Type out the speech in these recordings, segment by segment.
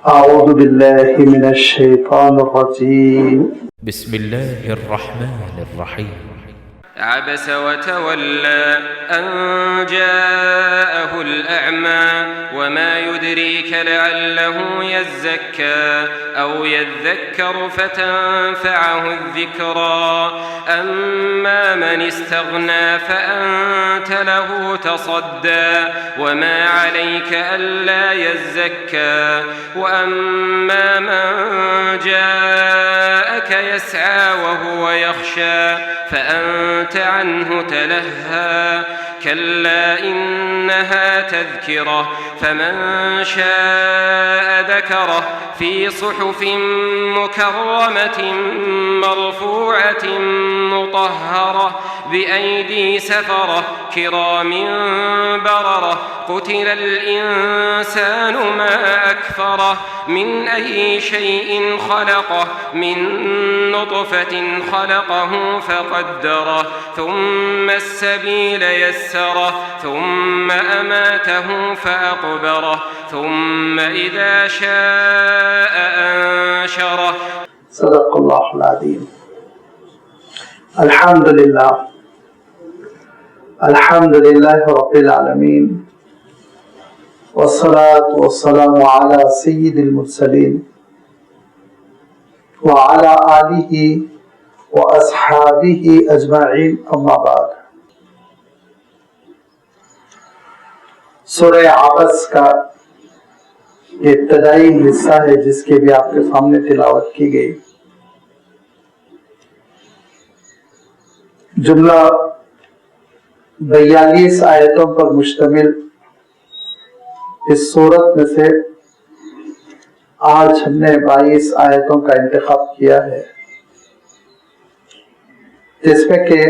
أعوذ بالله من الشيطان الرجيم. بسم الله الرحمن الرحيم. عبس وتولى أن جاءه الأعمى وما يدريك لعله يزكى أو يذكر فتنفعه الذكرى أما من استغنى فأنت له تصدى وما عليك ألا يزكى وأما من جاءك يسعى وهو يخشى فأنت عنه تلهى كلا إنها تذكرة فمن شاء ذكره في صحف مكرمة مرفوعة مطهرة بأيدي سفرة كرام بررة قتل الإنسان ما أكفره من أي شيء خلقه من نطفة خلقه فقدره ثم السبيل يسره ثم أماته فأقبره ثم إذا شاء أنشره. صدق الله العظيم. الحمد لله رب العالمين والصلاة والسلام على سيد المرسلين وعلى آله وأصحابه أجمعين أما بعد. سورہ عبس کا ابتدائی حصہ ہے جس کی بھی آپ کے سامنے تلاوت کی گئی. جملہ 42 آیتوں پر مشتمل اس سورت میں سے آج ہم نے 22 آیتوں کا انتخاب کیا ہے جس میں کہ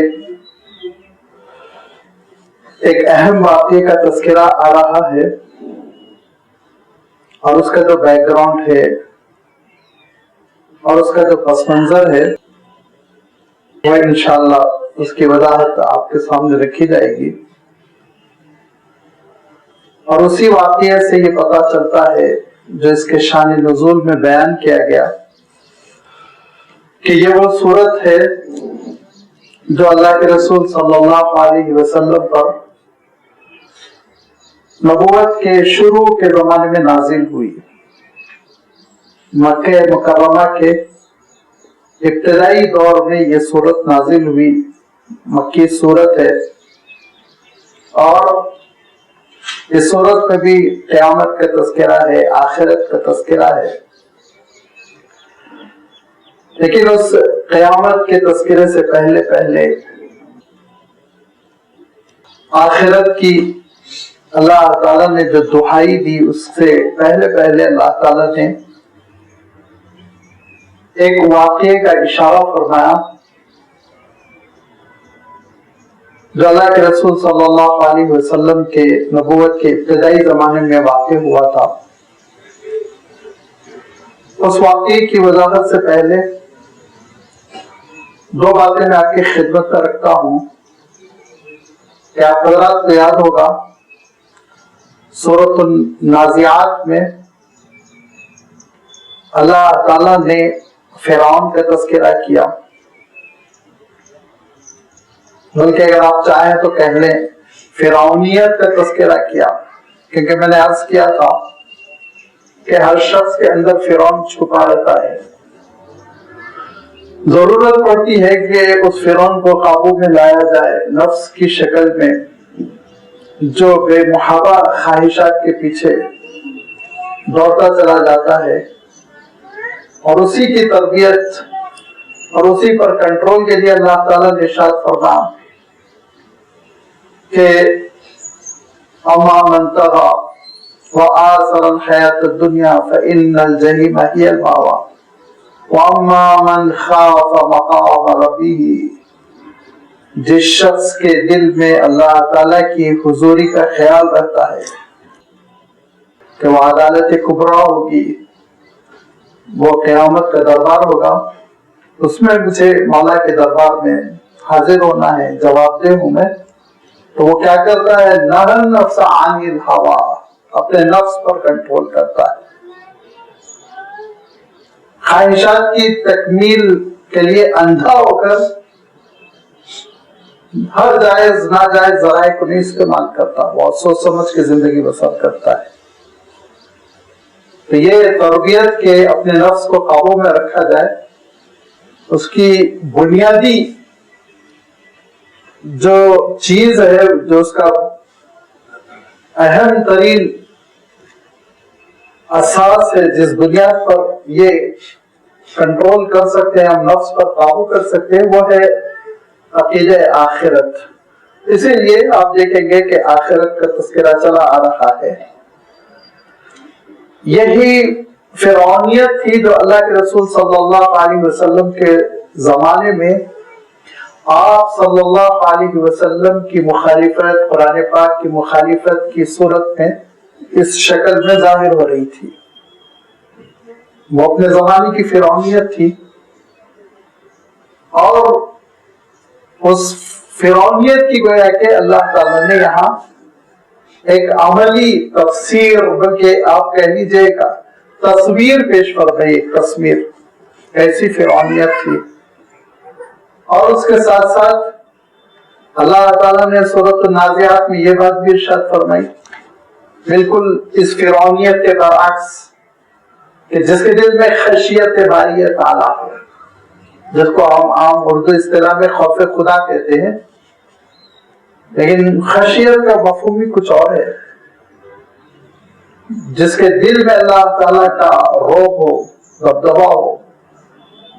ایک اہم واقعے کا تذکرہ آ رہا ہے اور اس کا جو بیک گراؤنڈ ہے اور اس کا جو پس منظر ہے وہ انشاءاللہ اس کی وضاحت آپ کے سامنے رکھی جائے گی. اور اسی واقعے سے یہ پتہ چلتا ہے جو اس کے شان نزول میں بیان کیا گیا کہ یہ وہ صورت ہے جو اللہ کے رسول صلی اللہ علیہ وسلم پر نبوت کے شروع کے زمانے میں نازل ہوئی. مکہ مکرمہ کے ابتدائی دور میں یہ صورت نازل ہوئی. مکی صورت ہے اور اس صورت میں بھی قیامت کا تذکرہ ہے، آخرت کا تذکرہ ہے. لیکن اس قیامت کے تذکرے سے پہلے آخرت کی اللہ تعالیٰ نے جو دہائی دی اس سے پہلے اللہ تعالیٰ نے ایک واقعے کا اشارہ فرمایا جو اللہ کے رسول صلی اللہ علیہ وسلم کے نبوت کے ابتدائی زمانے میں واقع ہوا تھا. اس واقعے کی وضاحت سے پہلے دو باتیں میں آپ کی خدمت میں رکھتا ہوں کہ آپ حضرات کو یاد ہوگا سورۃ النازعات میں اللہ تعالیٰ نے فرعون کا تذکرہ کیا، بلکہ اگر آپ چاہیں تو کہہ لیں فرعونیت کا تذکرہ کیا، کیونکہ میں نے عرض کیا تھا کہ ہر شخص کے اندر فرعون چھپا رہتا ہے. ضرورت پڑتی ہے کہ اس فرعون کو قابو میں لایا جائے نفس کی شکل میں جو بے محابہ خواہشات کے پیچھے دوڑتا چلا جاتا ہے، اور اسی کی تربیت اور اسی پر کنٹرول کے لیے اللہ تعالیٰ نے ارشاد فرمایا کہ اما من طغى وآثر الحیاۃ الدنیا فإن الجحیم هی المأوى واما من خاف مقام ربہ. جس شخص کے دل میں اللہ تعالیٰ کی حضوری کا خیال رہتا ہے کہ وہ عدالت کبریٰ ہوگی، وہ قیامت کا دربار ہوگا، اس میں مجھے مولا کے دربار میں حاضر ہونا ہے، جواب دہ ہوں میں، تو وہ کیا کرتا ہے؟ نہى النفس عن الهوى، اپنے نفس پر کنٹرول کرتا ہے. خواہشات کی تکمیل کے لیے اندھا ہو کر ہر جائز ناجائز ذرائع کو نہیں استعمال کرتا، بہت سوچ سمجھ کے زندگی بسر کرتا ہے. تو یہ تربیت کے اپنے نفس کو قابو میں رکھا جائے، اس کی بنیادی جو چیز ہے، جو اس کا اہم ترین اساس ہے، جس بنیاد پر یہ کنٹرول کر سکتے ہیں، ہم نفس پر قابو کر سکتے ہیں، وہ ہے عقیدہ آخرت. اسی لیے آپ دیکھیں گے کہ آخرت کا تذکرہ چلا آ رہا ہے. یہی فرعونیت تھی جو اللہ کے رسول صلی اللہ علیہ وسلم کے زمانے میں آپ صلی اللہ علیہ وسلم کی مخالفت، قرآن پاک کی مخالفت کی صورت میں اس شکل میں ظاہر ہو رہی تھی. وہ اپنے زمانے کی فرعونیت تھی، اور اس فرعونیت کی گویا کہ اللہ تعالیٰ نے یہاں ایک عملی تفسیر، بلکہ آپ کہہ لیجیے ایک تصویر پیش فرمائی. ایک تصویر ایسی فرعونیت تھی. اور اس کے ساتھ ساتھ اللہ تعالیٰ نے سورۃ النازعات میں یہ بات بھی ارشاد فرمائی، بالکل اس فرعونیت کے برعکس، کہ جس کے دل میں خشیت باری تعالیٰ، جس کو ہم عام اردو اصطلاح میں خوف خدا کہتے ہیں، لیکن خشیت کا مفہوم بھی کچھ اور ہے. جس کے دل میں اللہ تعالیٰ کا رعب ہو، دبدبا ہو،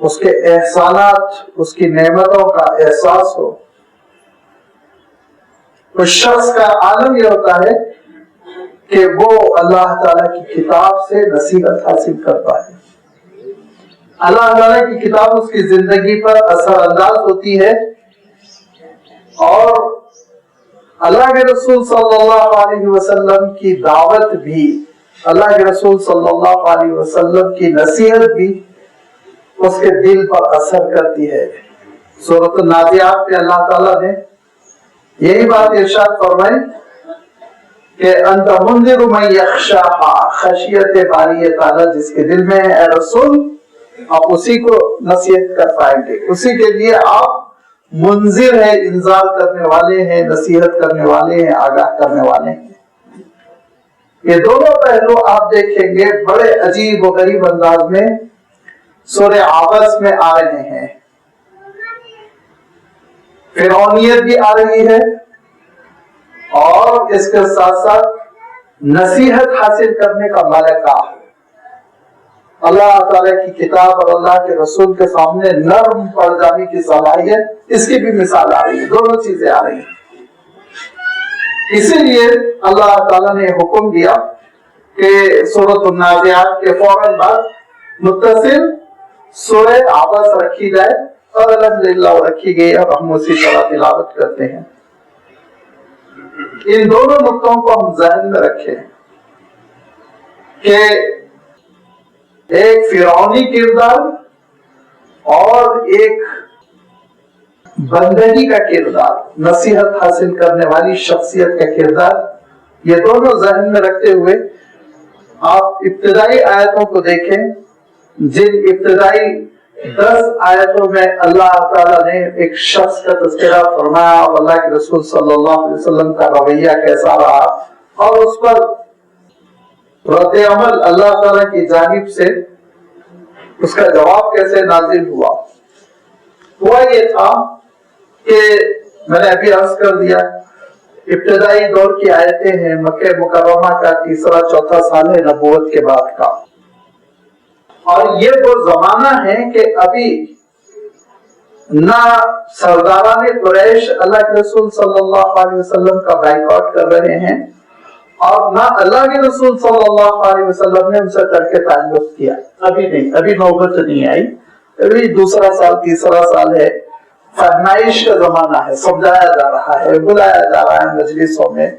اس کے احسانات، اس کی نعمتوں کا احساس ہو. اس شخص کا عالم یہ ہوتا ہے کہ وہ اللہ تعالیٰ کی کتاب سے نصیحت حاصل کرتا ہے. اللہ تعالیٰ کی کتاب اس کی زندگی پر اثر انداز ہوتی ہے، اور اللہ کے رسول صلی اللہ علیہ وسلم کی دعوت بھی، اللہ کے رسول صلی اللہ علیہ وسلم کی نصیحت بھی اس کے دل پر اثر کرتی ہے. سورۃ النازعات میں اللہ تعالیٰ نے یہی بات ارشاد فرمائی کہ انت منذر من یخشاہا، خشیت باری تعالیٰ جس کے دل میں ہے اے رسول، آپ اسی کو نصیحت کر پائیں گے. اسی کے لیے آپ منذر ہیں، انذار کرنے والے ہیں، نصیحت کرنے والے ہیں، آگاہ کرنے والے ہیں. یہ دونوں پہلو آپ دیکھیں گے بڑے عجیب و غریب انداز میں سورہ عبس میں آ رہے ہیں. فرعونیت بھی آ رہی ہے، اور اس کے ساتھ ساتھ نصیحت حاصل کرنے کا ملکہ، اللہ تعالیٰ کی کتاب اور اللہ کے رسول کے سامنے نرم پڑ جانے کی صلاحیت، اس کی بھی مثال آ رہی ہے. دونوں چیزیں آ رہی ہیں. اسی لیے اللہ تعالیٰ نے حکم دیا کہ سورۃ النازعات کے فوراً بعد متصل سورہ عبس رکھی جائے، اور الحمدللہ وہ رکھی گئی، اور ہم اسی طرح تلاوت کرتے ہیں. ان دونوں نقطوں کو ہم ذہن میں رکھیں کہ ایک فرعونی کردار اور ایک بندگی کا کردار، نصیحت حاصل کرنے والی شخصیت کا کردار، یہ دونوں ذہن میں رکھتے ہوئے آپ ابتدائی آیتوں کو دیکھیں، جن ابتدائی 10 آیتوں میں اللہ تعالیٰ نے ایک شخص کا تذکرہ فرمایا، اور اللہ کے رسول صلی اللہ علیہ وسلم کا رویہ کیسا رہا، اور اس پر رد عمل اللہ تعالیٰ کی جانب سے اس کا جواب کیسے نازل ہوا. ہوا یہ تھا کہ میں نے ابھی عرض کر دیا، ابتدائی دور کی آیتیں ہیں، مکہ مکرمہ کا تیسرا چوتھا سال ہے نبوت کے بعد کا، اور یہ وہ زمانہ ہے کہ ابھی نہ سرداران قریش اللہ کے رسول صلی اللہ علیہ وسلم کا بائیکاٹ کر رہے ہیں، اور نہ اللہ کے رسول صلی اللہ علیہ وسلم نے ان سے کر کے تعلق کیا. ابھی نہیں، ابھی نوبت نہیں آئی. ابھی دوسرا سال تیسرا سال ہے، فرمائش کا زمانہ ہے، سمجھایا جا رہا ہے، بلایا جا رہا ہے مجلسوں میں،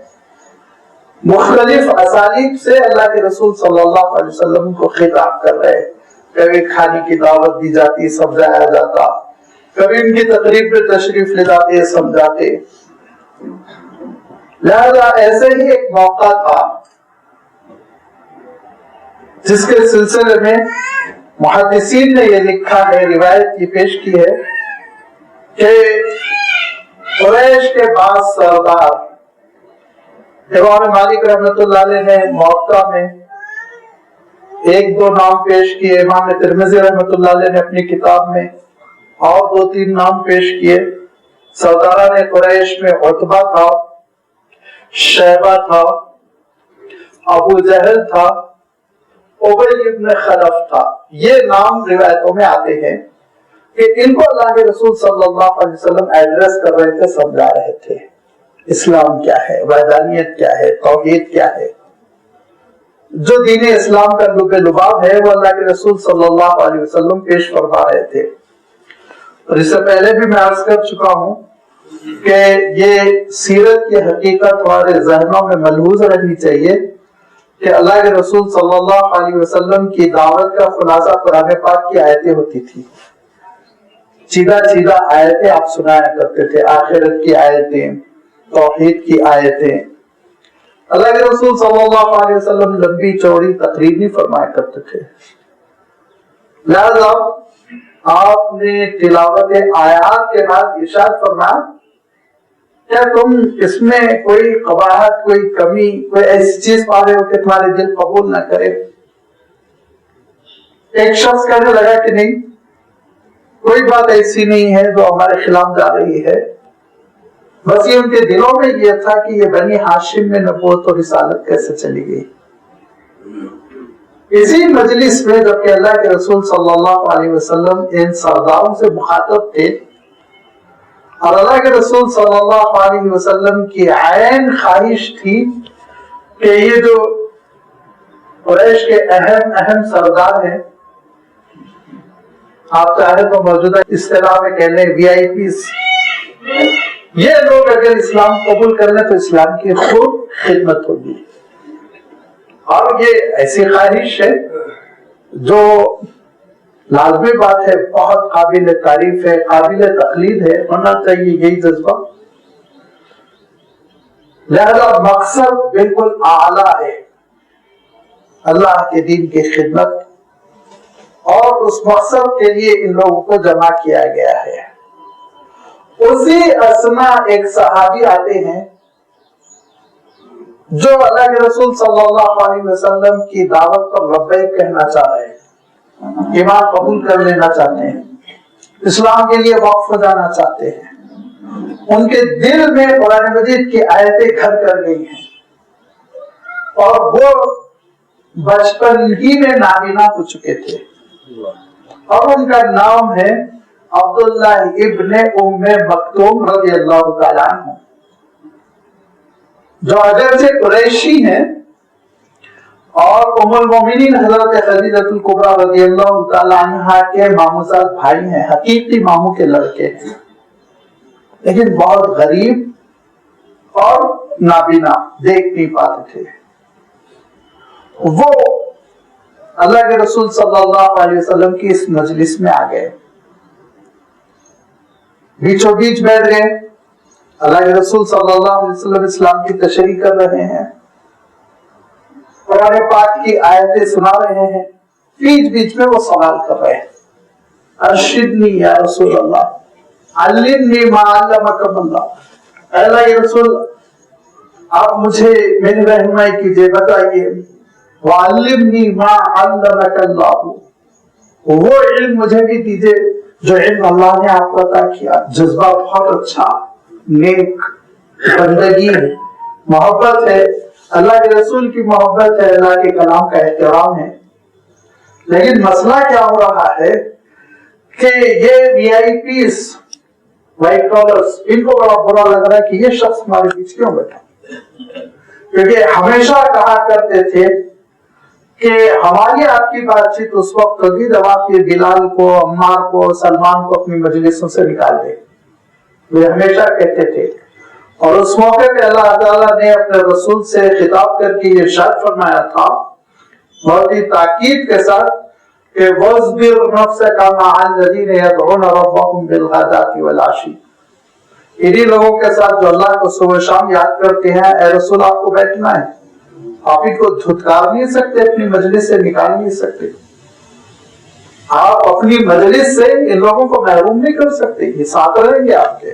مختلف اسالیب سے اللہ کے رسول صلی اللہ علیہ وسلم کو خطاب کر رہے. کبھی کھانے کی دعوت دی جاتی، سمجھایا جاتا، کبھی ان کی تقریب میں تشریف لے جاتے، سمجھاتے. لہذا ایسے ہی ایک موقع تھا جس کے سلسلے میں محدثین نے یہ لکھا ہے، روایت یہ پیش کی ہے کہ قریش کے بعض سردار، امام مالک رحمۃ اللہ علیہ نے موطا میں ایک دو نام پیش کیے، امام ترمذی رحمۃ اللہ علیہ نے اپنی کتاب میں اور دو تین نام پیش کیے۔ سرداران قریش میں عتبہ تھا، شیبہ تھا، ابو جہل تھا، ابی ابن خلف تھا۔ یہ نام روایتوں میں آتے ہیں کہ ان کو اللہ کے رسول صلی اللہ علیہ وسلم ایڈریس کر رہے تھے، سمجھا رہے تھے اسلام کیا ہے، وحدانیت کیا ہے، توحید کیا ہے۔ جو دین اسلام کا لب لباب ہے وہ اللہ کے رسول صلی اللہ علیہ وسلم پیش فرما رہے تھے۔ اور اس سے پہلے بھی میں عرض کر چکا ہوں کہ یہ سیرت کی حقیقت ہمارے ذہنوں میں ملحوظ رہنی چاہیے کہ اللہ کے رسول صلی اللہ علیہ وسلم کی دعوت کا خلاصہ قرآن پاک کی آیتیں ہوتی تھی۔ سیدھا سیدھا آیتیں آپ سنایا کرتے تھے، آخرت کی آیتیں، توحید کی آیتیں۔ اللہ کے رسول صلی اللہ علیہ وسلم لمبی چوڑی تقریر نہیں فرمایا کرتے تھے، لہذا آپ نے تلاوت آیات کے بعد ارشاد فرمایا کیا تم اس میں کوئی قباحت، کوئی کمی، کوئی ایسی چیز پا رہے ہو کہ تمہارے دل قبول نہ کرے؟ ایک شخص کہنے لگا کہ نہیں، کوئی بات ایسی نہیں ہے جو ہمارے خلاف جا رہی ہے، بس یہ ان کے دلوں میں یہ تھا کہ یہ بنی ہاشم میں نبوت اور رسالت کیسے چلی گئی۔ اسی مجلس میں جبکہ اللہ کے رسول صلی اللہ علیہ وسلم ان سرداروں سے مخاطب تھے اور اللہ کے رسول صلی اللہ علیہ وسلم کی عین خواہش تھی کہ یہ جو قریش کے اہم سردار ہیں، آپ چاہے تو موجودہ اصطلاح میں کہہ لیں وی آئی پیز، یہ لوگ اگر اسلام قبول کر لیں تو اسلام کی خوب خدمت ہوگی۔ اور یہ ایسی خواہش ہے جو لازمی بات ہے، بہت قابل تعریف ہے، قابل تقلید ہے، ہونا چاہیے یہی جذبہ۔ لہذا مقصد بالکل اعلیٰ ہے، اللہ کے دین کی خدمت، اور اس مقصد کے لیے ان لوگوں کو جمع کیا گیا ہے۔ اسی اثنا ایک صحابی آتے ہیں جو اللہ کے رسول صلی اللہ علیہ وسلم کی دعوت پر لبیک کہنا چاہ رہے ہیں، ایمان قبول کر لینا چاہتے ہیں، اسلام کے لیے وقف ہو جانا چاہتے ہیں۔ ان کے دل میں قرآن مجید کی آیتیں گھر کر گئی ہیں اور وہ بچپن ہی میں نابینا ہو چکے تھے، اور ان کا نام ہے عبداللہ ابن ام مکتوم رضی اللہ تعالیٰ عنہ، جو اگرچہ قریشی ہیں اور ام المومنین حضرت خدیجہ الکبریٰ رضی اللہ تعالیٰ عنہ کے ماموزاد بھائی ہیں، حقیقی ماموں کے لڑکے ہیں، لیکن بہت غریب اور نابینا، دیکھ نہیں پاتے تھے۔ وہ اللہ کے رسول صلی اللہ علیہ وسلم کی اس مجلس میں آ گئے، بیچوں بیچ بیٹھ گئے۔ اللہ کے رسول صلی اللہ علیہ وسلم اسلام کی تشریح کر رہے ہیں، قرآن پاک کی آیتیں سنا رہے ہیں، بیچ بیچ میں وہ سوال کر رہے ہیں، ارشدنی یا رسول اللہ، علمنی ما علمک اللہ، اے اللہ کے رسول آپ مجھے میری رہنمائی کیجیے، بتائیے، وعلمنی ما علمک اللہ، وہ علم مجھے بھی دیجیے جو علم اللہ نے آپ کو عطا کیا۔ جذبہ بہت اچھا، نیک، بندگی ہے، محبت ہے، اللہ کے رسول کی محبت ہے، اللہ کے کلام کا احترام ہے۔ لیکن مسئلہ کیا ہو رہا ہے کہ یہ وی آئی پیز، وائٹ کالرز، ان کو بڑا برا لگ رہا ہے کہ یہ شخص ہمارے بیچ کیوں بیٹھا، کیونکہ ہمیشہ کہا کرتے تھے کہ ہماری آپ کی بات چیت اس وقت ہوگی جب آپ یہ بلال کو، عمار کو، سلمان کو اپنی مجلسوں سے نکال دیں، وہ ہمیشہ کہتے تھے۔ اور اس موقع پہ اللہ تعالیٰ نے اپنے رسول سے خطاب کر کے یہ ارشاد فرمایا تھا بہت ہی تاکید کے ساتھ کہ وَاصْبِرْ نَفْسَكَ مَعَ الَّذِينَ يَدْعُونَ رَبَّهُمْ بِالْغَدَاةِ وَالْعَشِيِّ، انہی لوگوں کے ساتھ جو اللہ کو صبح شام یاد کرتے ہیں۔ اے رسول آپ کو بیٹھنا ہے، آپ ان کو دھتکار نہیں سکتے، اپنی مجلس سے نکال نہیں سکتے۔ آپ اپنی مجلس سے ان لوگوں کو محروم نہیں کر سکتے، یہ ساتھ رہیں گے آپ کے.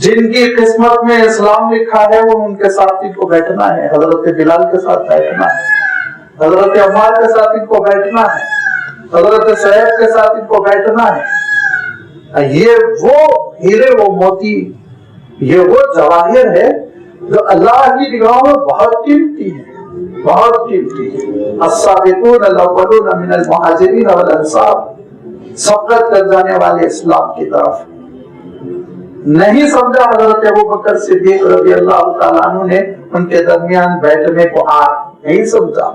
جن کی قسمت میں اسلام لکھا ہے وہ ان کے ساتھ ان کو بیٹھنا ہے. حضرت بلال کے ساتھ بیٹھنا ہے، حضرت عمار کے ساتھ ان کو بیٹھنا ہے، حضرت صہیب کے ساتھ ان کو بیٹھنا ہے. یہ وہ ہیرے، وہ موتی، یہ وہ جواہر ہے جو اللہ کی نگاہوں میں بہت قیمتی ہے، بہت قیمتی ہے. السابقون الاولون من المہاجرین والانصار، سبقت کر جانے والے اسلام کی طرف. نہیں سمجھا حضرت ابوبکر صدیق رضی اللہ تعالیٰ عنہ نے ان کے درمیان بیٹھنے کو آر، نہیں سمجھا.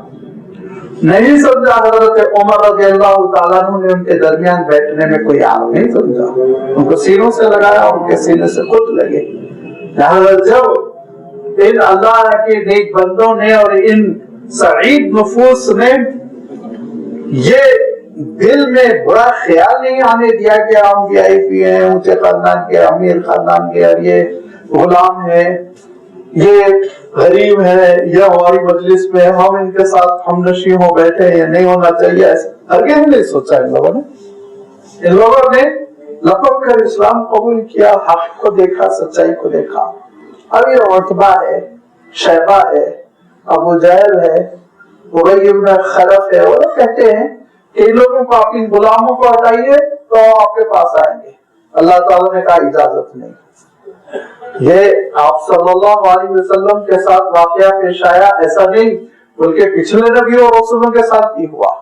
نہیں سمجھا حضرت عمر رضی اللہ تعالیٰ عنہ نے ان کے درمیان بیٹھنے میں کوئی آر، نہیں سمجھا. ان کو سینوں سے لگایا، ان کے سینے سے خود لگے. جب ان اللہ کے نیک بندوں نے اور ان سعید نفوس نے یہ دل میں برا خیال نہیں آنے دیا کہ ہم وی آئی پی ہیں، اونچے خاندان کے، امیر خاندان کے، اور یہ غلام ہے، یہ غریب ہے، یہ ہماری مجلس میں ہم ان کے ساتھ ہم نشیں ہو بیٹھے، یہ نہیں ہونا چاہیے، ایسا ہرگز نہیں سوچا ان لوگوں نے. ان لوگوں نے لپک کر اسلام قبول کیا، حق کو دیکھا، سچائی کو دیکھا. اب یہ عتبہ ہے، شیبہ ہے، ابو جہل ہے، ابی بن خلف ہے، وہ کہتے ہیں کہ ان لوگوں کو اپنے غلاموں کو ہٹائیے تو آپ کے پاس آئیں گے. اللہ تعالیٰ نے کہا اجازت نہیں. یہ آپ صلی اللہ علیہ وسلم کے ساتھ واقعہ پیش آیا ایسا نہیں، بلکہ پچھلے نبیوں اور رسولوں کے ساتھ بھی ہوا.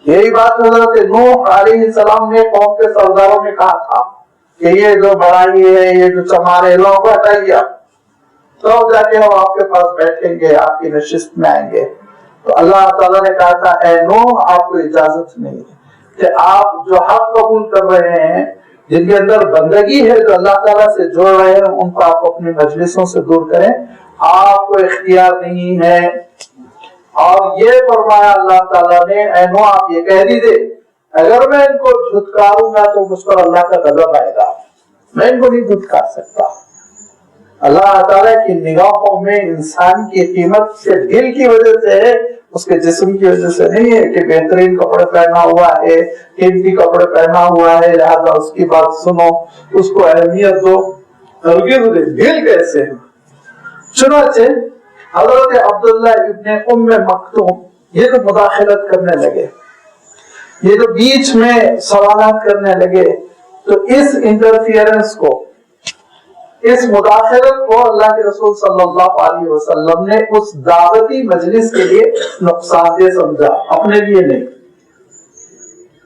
یہی بات حضرت نوح علیہ السلام نے قوم کے سرداروں نے کہا تھا کہ یہ جو بڑائی ہے، یہ جو چمارے، لوگوں کو ہٹائیے، تو جا کے ہم آپ کے پاس بیٹھیں گے، آپ کی نشست میں آئیں گے. تو اللہ تعالیٰ نے کہا تھا اے نوح آپ کو اجازت نہیں ہے کہ آپ جو حق قبول کر رہے ہیں، جن کے اندر بندگی ہے، جو اللہ تعالیٰ سے جوڑ رہے ہیں، ان کو آپ اپنی مجلسوں سے دور کریں، آپ کو اختیار نہیں ہے. اور یہ فرمایا اللہ تعالیٰ نے اے نوح آپ یہ کہہ دیجئے اگر میں ان کو دھتکاروں گا تو مجھ پر اللہ کا غضب آئے گا، میں ان کو نہیں دھتکار سکتا. اللہ تعالیٰ کی نگاہوں میں انسان کی قیمت سے دل کی وجہ سے ہے، اس کے جسم کی وجہ سے نہیں ہے کہ بہترین کپڑے پہنا ہوا ہے، قیمتی کپڑے پہنا ہوا ہے لہذا اس کی بات سنو، اس کو اہمیت دو. دل کیسے ہے. چنانچہ حضرت عبداللہ ابن ام مکتوم یہ تو مداخلت کرنے لگے، یہ تو بیچ میں سوالات کرنے لگے. تو اس انٹرفیئرنس کو، اس مداخلت کو اللہ کے رسول صلی اللہ علیہ وسلم نے اس دعوتی مجلس کے لیے نقصان دہ سمجھا، اپنے لیے نہیں.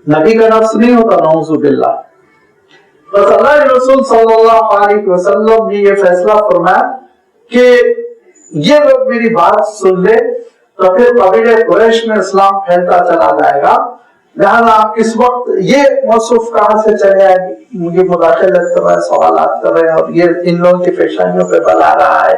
نبی کا نفس نہیں ہوتا نعوذ باللہ. بس اللہ کے رسول صلی اللہ علیہ وسلم نے یہ فیصلہ فرمایا کہ یہ لوگ میری بات سن لے تو پھر قبیلہ قریش میں اسلام پھیلتا چلا جائے گا، لہذا آپ اس وقت یہ موصوف کہاں سے چلے آئے گی، مجھے مداخلت کر رہے ہیں، سوالات کر رہے ہیں، اور یہ ان لوگوں کی پیشانیوں پہ بلا رہا ہے.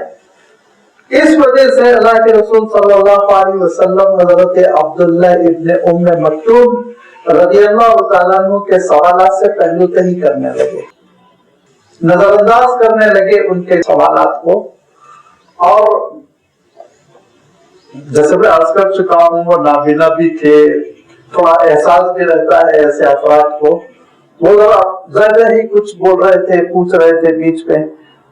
اس وجہ سے اللہ کے رسول صلی اللہ علیہ وسلم حضرت عبداللہ ابن ام مکتوم رضی اللہ تعالیٰ عنہ کے سوالات سے پہلو تہی کرنے لگے، نظر انداز کرنے لگے ان کے سوالات کو. اور جیسے میں عرض کر چکا ہوں وہ نابینا بھی تھے، تھوڑا احساس بھی رہتا ہے ایسے افراد کو. وہ ذرا زیادہ ہی کچھ بول رہے تھے، پوچھ رہے تھے بیچ میں،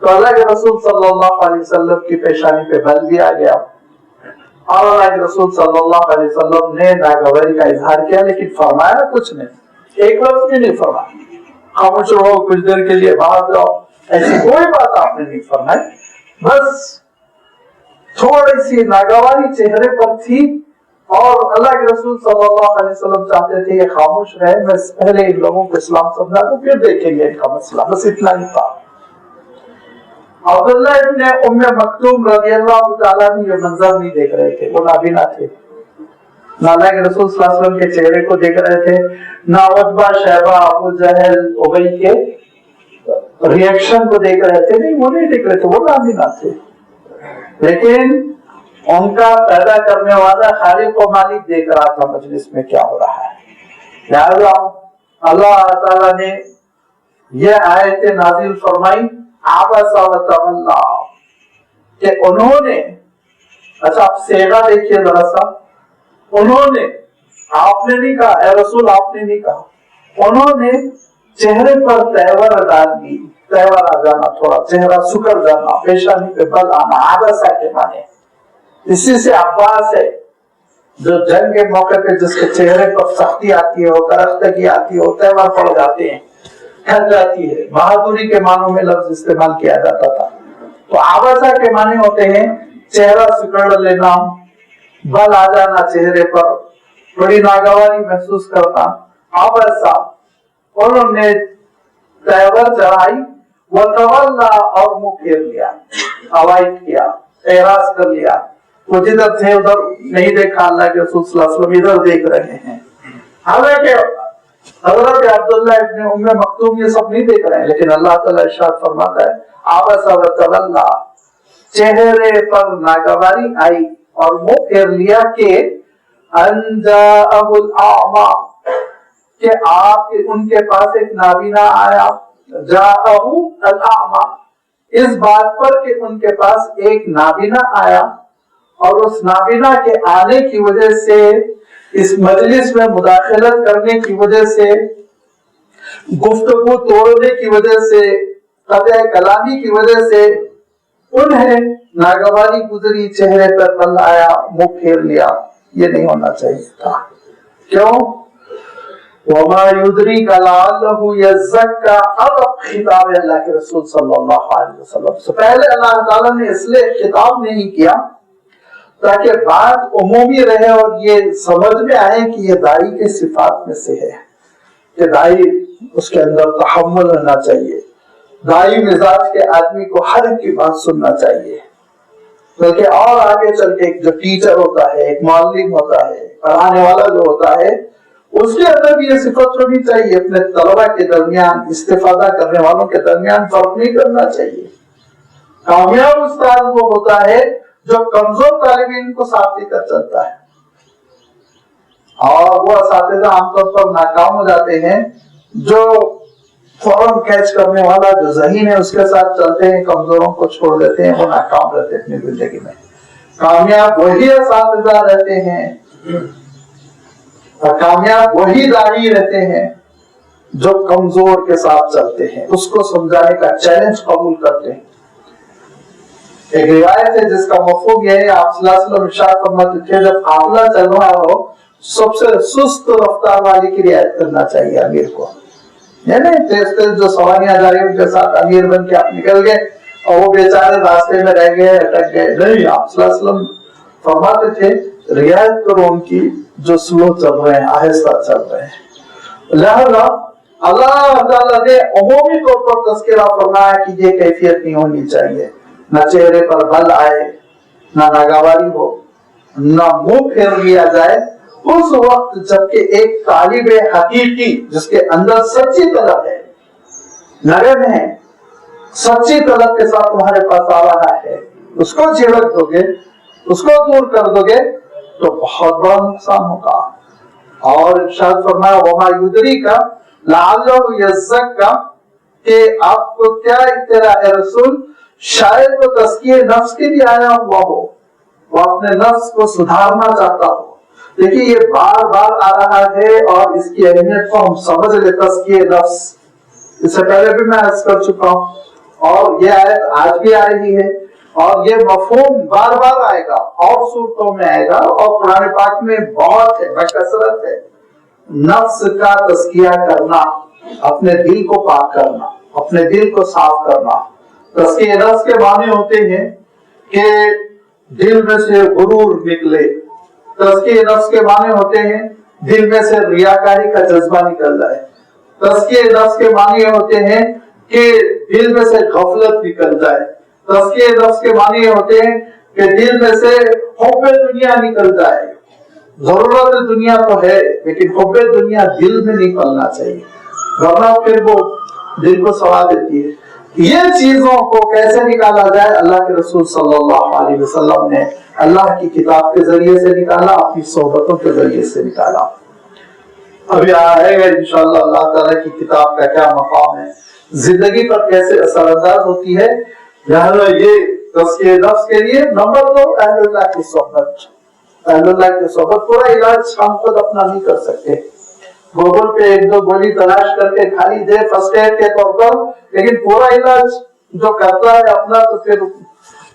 تو اللہ کے رسول صلی اللہ علیہ وسلم کی پیشانی پہ بل بھی آ گیا اور اللہ کے رسول صلی اللہ علیہ وسلم نے ناگواری کا اظہار کیا، لیکن فرمایا کچھ نہیں، ایک لفظ بھی نہیں فرمایا. خاموش رہو، کچھ دیر کے لیے باہر جاؤ، ایسی کوئی بات آپ نے نہیں فرمائی. بس تھوڑی سی ناگواری چہرے پر تھی اور اللہ کے رسول صلی اللہ علیہ وسلم چاہتے تھے یہ خاموش رہے، میں پہلے ان لوگوں کو اسلام سمجھا دوں پھر دیکھیں گے ان کا مسئلہ. بس اتنا ہی تھا. عبداللہ ابن ام مکتوم رضی اللہ تعالیٰ نے یہ منظر نہیں دیکھ رہے تھے، وہ نابینا تھے، نہ اللہ کے رسول صلی اللہ علیہ وسلم کے چہرے کو دیکھ رہے تھے، نہ عتبہ، شیبہ، ابو جہل، ابی کے ریئیکشن کو دیکھ رہے تھے. نہیں، وہ نہیں دیکھ رہے تھے، وہ نابینا تھے. لیکن ان کا پیدا کرنے والا خالق و مالک دیکھ رہا تھا مجلس میں کیا ہو رہا ہے. لہذا اللہ تعالیٰ نے یہ آیت نازل فرمائی عبس وتولی کہ انہوں نے، اچھا آپ صیغہ دیکھیے ذرا سا، انہوں نے آپ نے نہیں کہا اے رسول، آپ نے نہیں کہا. انہوں نے چہرے پر تیور ڈال دی. تیور آ جانا، تھوڑا چہرہ سکڑ جانا، پیشانی پہ بل آنا، عبسہ کے معنی. اسی سے عباس ہے جو جنگ کے موقع پہ جس کے چہرے پر سختی آتی ہے، کرختگی آتی ہے، تیور پڑ جاتے ہیں، تھک جاتی ہے. بہادری کے معنوں میں لفظ استعمال کیا جاتا تھا. تو عبسہ کے معنی ہوتے ہیں چہرہ سکڑ لینا، بل آ جانا چہرے پر، بڑی ناگواری محسوس کرنا. عبسہ انہوں نے تیور چڑھائی، وتولا اور منہ پھیر لیا، اوائڈ کیا، اعراض کر لیا. وہ جدھر تھے ادھر نہیں دیکھا. اللہ کے رسول صلی اللہ علیہ وسلم ادھر دیکھ رہے ہیں. حالانکہ حضرت عبداللہ ابن ام مکتوم یہ سب نہیں دیکھ رہے ہیں، لیکن اللہ تعالیٰ ارشاد فرماتا ہے عبس وتولا، چہرے پر ناگواری آئی اور منہ پھیر لیا کہ ان جاءہ الاعمی، کہ آپ ان کے پاس ایک نابینا آیا. جاءہ الاعمی، اس بات پر کہ ان کے پاس ایک نابینا آیا، اور اس نابینا کے آنے کی وجہ سے، اس مجلس میں مداخلت کرنے کی وجہ سے، گفتگو توڑنے کی وجہ سے، قطع کلامی کی وجہ سے انہیں ناگواری گزری، چہرے پر بل آیا، منہ پھیر لیا. یہ نہیں ہونا چاہیے تھا. کیوں؟ وما يدريك لعله يزكى. اب خطاب ہے اللہ کے رسول صلی اللہ علیہ وسلم سے. پہلے اللہ تعالیٰ نے اس لیے خطاب نہیں کیا تاکہ بات عمومی رہے اور یہ سمجھ میں آئے کہ یہ داعی کے صفات میں سے ہے کہ داعی اس کے اندر تحمل ہونا چاہیے. داعی مزاج کے آدمی کو ہر ایک کی بات سننا چاہیے. بلکہ اور آگے چل کے ایک جو ٹیچر ہوتا ہے، ایک معلم ہوتا ہے، پڑھانے والا جو ہوتا ہے، اس کے اندر بھی یہ صفت ہونی چاہیے. اپنے طلبہ کے درمیان، استفادہ کرنے والوں کے درمیان فرق نہیں کرنا چاہیے. کامیاب استاد وہ ہوتا ہے جو کمزور طالب علم کو ساتھ لے کر چلتا ہے. اور وہ اساتذہ عام طور پر ناکام ہو جاتے ہیں جو فوراً کیچ کرنے والا، جو ذہین ہے اس کے ساتھ چلتے ہیں، کمزوروں کو چھوڑ دیتے ہیں، وہ ناکام رہتے ہیں اپنی زندگی میں. کامیاب وہی اساتذہ رہتے ہیں اور کامیاب وہی داعی رہتے ہیں جو کمزور کے ساتھ چلتے ہیں، اس کو سمجھانے کا چیلنج قبول کرتے ہیں. ایک روایت ہے جس کا مفہوم یہ ہے، آپ صلی اللہ علیہ وسلم ارشاد فرماتے تھے جب قافلہ چل رہا ہو سب سے سست رفتار والی کی رعایت کرنا چاہیے امیر کو. یعنی تیز تیز جو سواریاں جا رہی ہیں ان کے ساتھ امیر بن کے آپ نکل گئے اور وہ بیچارے راستے میں رہ گئے، اٹک گئے. نہیں، آپ صلی اللہ علیہ وسلم فرماتے تھے رعایت کرو ان کی جو سلو چل رہے ہیں، آہستہ چل رہے ہیں. لہذا اللہ تعالیٰ نے عمومی طور پر تذکرہ فرمایا کہ یہ کیفیت نہیں ہونی چاہیے. نہ چہرے پر بل آئے، نہ ناگواری ہو، نہ منہ پھیر لیا جائے. اس وقت جبکہ ایک طالب حقیقی جس کے اندر سچی طلب ہے، نرم ہے، سچی طلب کے ساتھ تمہارے پاس آ رہا ہے، اس کو جھڑک دو گے، اس کو دور کر دو گے تو بہت بڑا نقصان ہوگا. اور ارشاد فرمایا وما یدریک لعلہ یزکا، کہ آپ کو کیا اطلاع ہے رسول، شاید وہ تزکیہ نفس کے لیے آیا ہوا ہو، وہ اپنے نفس کو سدھارنا چاہتا ہو. دیکھیے یہ بار بار آ رہا ہے اور اس کی اہمیت کو ہم سمجھ لیں. تزکیہ نفس اس سے پہلے بھی میں عرض کر چکا ہوں اور یہ آیت آج بھی آ رہی ہے اور یہ مفہوم بار بار آئے گا اور صورتوں میں آئے گا اور قرآن پاک میں بہت ہے، بکثرت ہے. نفس کا تزکیہ کرنا، اپنے دل کو پاک کرنا، اپنے دل کو صاف کرنا. تزکیہ نفس کے معنی ہوتے ہیں کہ دل میں سے غرور نکلے. تزکیہ نفس کے معنی ہوتے ہیں دل میں سے ریاکاری کا جذبہ نکل جائے. تزکیہ نفس کے معنی ہوتے ہیں کہ دل میں سے غفلت نکل جائے. تزکیہ نفس کے معنی ہوتے ہیں کہ دل میں سے حب دنیا نکل جائے. ضرورت دنیا تو ہے لیکن حب دنیا دل میں نہیں پلنا چاہیے، ورنہ پھر وہ دل کو سوا دیتی ہے. یہ چیزوں کو کیسے نکالا جائے، اللہ کے رسول صلی اللہ علیہ وسلم نے اللہ کی کتاب کے ذریعے سے نکالا، اپنی صحبتوں کے ذریعے سے نکالا. ابھی آئے گا انشاءاللہ اللہ تعالیٰ کی کتاب کا کیا مقام ہے، زندگی پر کیسے اثر انداز ہوتی ہے. لہذا یہ تزکیہ نفس کے لیے نمبر 2 اہل اللہ کی صحبت، اہل اللہ کی صحبت. پورا علاج ہم خود اپنا نہیں کر سکتے. گوگل پہ ایک دو گولی تلاش کر کے کھائی دے فرسٹ ایڈ کے طور پر, لیکن پورا علاج جو کرتا ہے اپنا تو پھر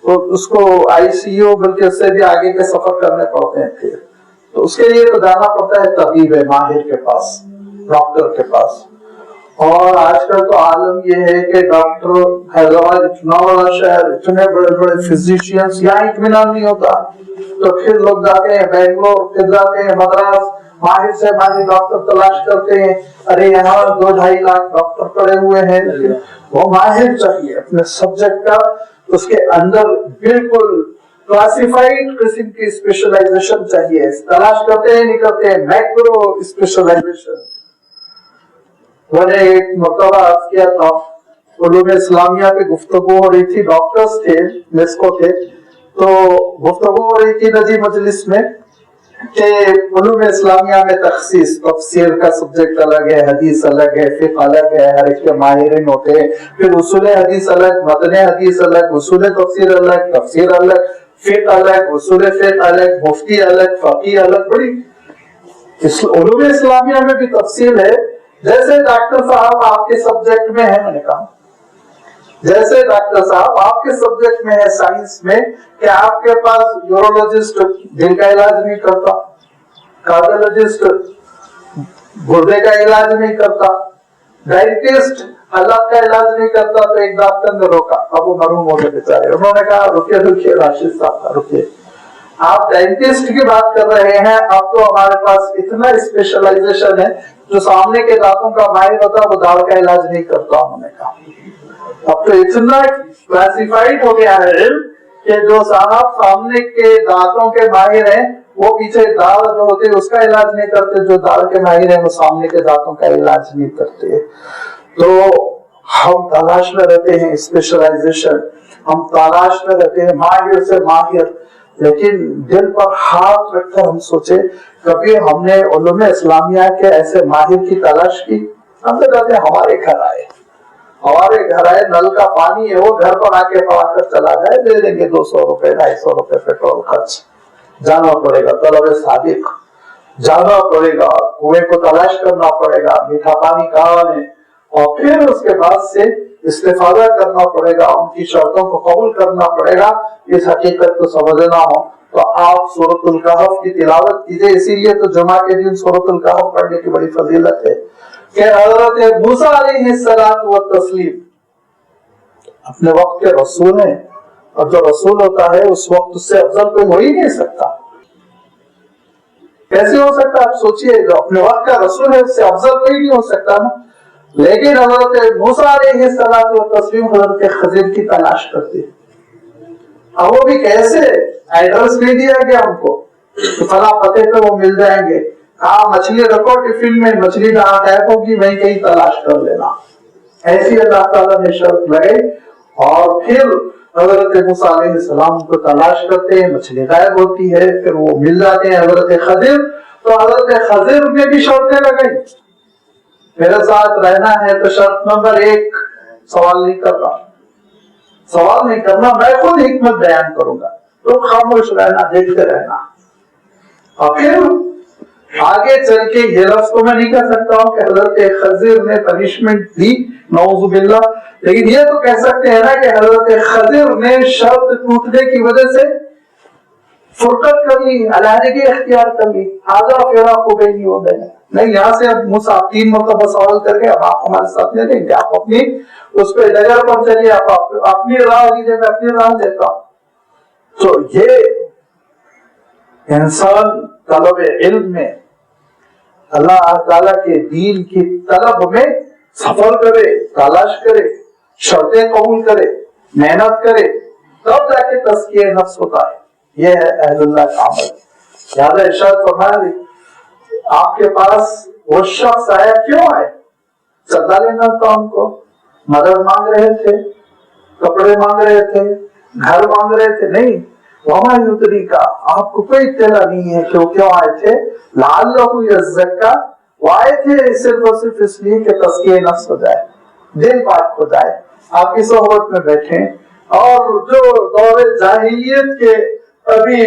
اس کو آئی سی یو بلکہ اس سے بھی آگے کے سفر کرنے پڑتے ہیں. پھر تو اس کے لیے تو جانا پڑتا ہے طبیب ماہر کے پاس, ڈاکٹر کے پاس. اور آج کل تو عالم یہ ہے کہ ڈاکٹر حیدرآباد اتنا بڑا شہر, اتنے بڑے بڑے فزیشینس, یہاں اطمینان نہیں ہوتا تو پھر لوگ جاتے ہیں بنگلور, پھر جاتے ہیں مدراس, ماہر سے ماہر ڈاکٹر تلاش کرتے ہیں. ارے یہاں 2-2.5 لاکھ ڈاکٹر پڑے ہوئے ہیں, لیکن وہ ماہر چاہیے اپنے سبجیکٹ کا. اس کے اندر بالکل کلاسیفائڈ قسم کی اسپیشلائزیشن چاہیے. تلاش کرتے ہیں, نہیں کرتے ہیں میکرو اسپیشلائزیشن. میں نے ایک مرتبہ عرض کیا تھا, علوم اسلامیہ پہ گفتگو ہو رہی تھی, ڈاکٹرز تھے, میسکو تھے, تو گفتگو ہو رہی تھی نجی مجلس میں کہ علوم اسلامیہ میں تخصیص, تفسیر کا سبجیکٹ الگ ہے, حدیث الگ ہے, فقہ الگ ہے, ہر ایک کے ماہرین ہوتے ہیں, پھر اصول حدیث الگ, متن حدیث الگ, اصول تفسیر الگ, تفسیر الگ, فقہ الگ, اصول فقہ الگ, مفتی الگ, فقیہ الگ. بڑی علوم اسلامیہ میں بھی تفصیل ہے. جیسے ڈاکٹر صاحب آپ کے سبجیکٹ میں ہے, میں نے کہا جیسے ڈاکٹر صاحب آپ کے سبجیکٹ میں ہے سائنس میں, کہ آپ کے پاس یورولوجسٹ دل کا علاج نہیں کرتا, کارڈیولوجسٹ گردے کا علاج نہیں کرتا, ڈائٹسٹ حالات کا علاج نہیں کرتا. تو ایک ڈاکٹر نے روکا, اب وہ مرحوم ہو گئے بیچارے, انہوں نے کہا رکیے راشد صاحب رکیے, آپ ڈینٹسٹ کی بات کر رہے ہیں, اب تو ہمارے پاس اتنا اسپیشلائزیشن ہے, جو سامنے کے دانتوں کا ماہر ہوتا ہے وہ داڑھ کا علاج نہیں کرتا. انہوں نے کہا اب تو اتنا کلاسیفائڈ ہو گیا ہے علم کہ جو صاحب سامنے کے دانتوں کے ماہر ہیں وہ پیچھے داڑھ جو ہوتے ہیں اس کا علاج نہیں کرتے, جو داڑھ کے ماہر ہیں وہ سامنے کے دانتوں کا علاج نہیں کرتے. تو ہم تلاش میں رہتے ہیں اسپیشلائزیشن, ہم تلاش میں رہتے ہیں ماہر سے ماہر, لیکن دل پر ہاتھ رکھ کر ہم سوچے کبھی ہم نے علوم اسلامیہ کے ایسے ماہر کی تلاش کی؟ ہم تو کہتے ہیں ہمارے گھر آئے, نل کا پانی ہے وہ گھر پر آ کے پڑا کر چلا جائے, دے دیں گے 200 روپے 250 روپے پیٹرول خرچ. جانا پڑے گا طلب صادق, جانا پڑے گا کنویں کو تلاش کرنا پڑے گا, میٹھا پانی کہاں ہے, اور پھر اس کے بعد سے استفادہ کرنا پڑے گا, ان کی شرطوں کو قبول کرنا پڑے گا. اس حقیقت کو سمجھنا ہو تو آپ سورۃ الکہف کی تلاوت کیجئے. اسی لیے تو جمعہ کے دن سورۃ الکہف پڑھنے کی بڑی فضیلت ہے کہ حضرت موسیٰ علیہ السلام و تسلیم اپنے وقت کے رسول ہیں, اور جو رسول ہوتا ہے اس وقت اس سے افضل کوئی ہو ہی نہیں سکتا. کیسے ہو سکتا؟ آپ سوچئے, جو اپنے وقت کا رسول ہے اس سے افضل کوئی نہیں ہو سکتا نا. لیکن حضرت موسیٰ علیہ السلام و تسلیم حضرت خضر کی تلاش کرتے ہیں. اب وہ بھی کیسے؟ ایڈریس نہیں دیا گیا ان کو تو فلاں پتے پہ وہ مل جائیں گے. ہاں مچھلی رکھو ٹفن میں, مچھلی جہاں غائب ہوگی وہیں کہیں تلاش کر لینا. ایسی اللہ تعالیٰ نے شرط لگائی, اور پھر حضرت موسیٰ علیہ السلام کو تلاش کرتے ہیں, مچھلی غائب ہوتی ہے, پھر وہ مل جاتے ہیں حضرت خضر. تو حضرت خضر نے بھی شرطیں لگائی, میرے ساتھ رہنا ہے تو شرط نمبر 1 سوال نہیں کرنا, میں خود حکمت بیان کروں گا, تو خاموش رہنا, دیکھتے رہنا. اور پھر آگے چل کے یہ لفظ تو میں نہیں کہہ سکتا ہوں کہ حضرت خضر نے پنشمنٹ دی, نعوذ باللہ, لیکن یہ تو کہہ سکتے ہیں نا کہ حضرت خضر نے شرط ٹوٹنے کی وجہ سے فرقت کر لی, علیحدگی اختیار کر لی. آدھا پھیرا کو نہیں ہو گئے, نہیں یہاں سے اب موسیٰ 3 مرتبہ سوال کر کے اب آپ ہمارے ساتھ نہیں دیں گے, آپ اپنی اس پہ ڈگر پر چلیے, آپ اپنی راہ لیجیے, میں اپنی راہ دیتا ہوں. تو یہ انسان طلب علم میں اللہ تعالیٰ کے دین کی طلب میں سفر کرے, تلاش کرے, شرطیں قبول کرے, محنت کرے, تب جا کے تزکیہ نفس ہوتا ہے. یہ ہے اہل اللہ کا عمل. لہذا ارشاد فرمایا آپ کے پاس وہ شخص آیا, کیوں آئے؟ چندہ لینا تھا ان کو, مدد مانگ رہے تھے, کپڑے مانگ رہے تھے, گھر مانگ رہے تھے؟ نہیں. وما یدری کا, آپ کو کوئی اطلاع نہیں ہے کہ وہ کیوں آئے تھے. لعلہ یزکا, وہ آئے تھے صرف اور صرف اس لیے کہ تزکیہ نفس ہو جائے, دل پاک ہو جائے, آپ کی صحبت میں بیٹھیں, اور جو دور جاہلیت کے ابھی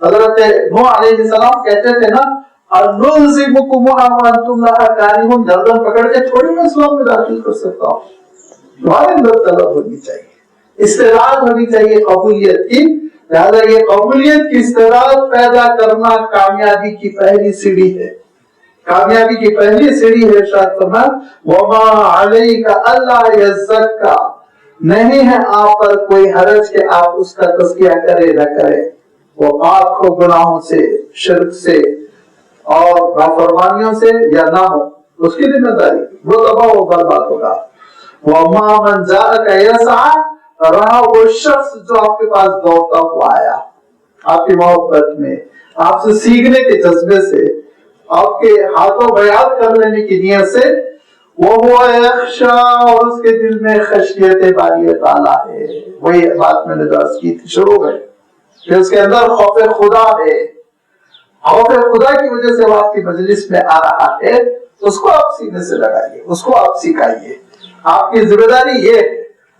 حضرت نوح علیہ السلام کہتے تھے نا انلزمکموہا وانتم لہا کارہون، گردن پکڑ کے تھوڑی میں اسلام میں داخل کر سکتا ہوں. تمہارے اندر طلب ہونی چاہیے، استعداد ہونی چاہیے قبولیت کی. لہذا یہ قبولیت کی استعداد پیدا کرنا کامیابی کی پہلی سیڑھی ہے. کامیابی کی پہلی سیڑھی ہے. ارشاد فرمایا وما علیک الا یزکا، نہیں ہے آپ پر کوئی حرج کہ آپ اس کا تزکیہ کرے نہ کرے، وہ پاک ہو گناہوں سے، شرک سے اور نافرمانیوں سے یا نہ ہو، اس کی ذمہ داری، وہ تباہ و برباد ہوگا. وما من جاءک یسعی، رہا وہ شخص جو آپ کے پاس دوڑتا ہوا آیا، آپ کی محبت میں، آپ سے سیکھنے کے جذبے سے، آپ کے ہاتھوں بیعت کر لینے کی نیت سے، وہ یخشا، اور اس کے دل میں خشیت باری تعالیٰ ہے. وہی بات میں نے درس کی تھی شروع میں کہ اس کے اندر خوف خدا ہے. خوف خدا کی وجہ سے وہ آپ کی مجلس میں آ رہا ہے. اس کو آپ سینے سے لگائیے، اس کو آپ سکھائیے. آپ کی ذمہ داری یہ ہے،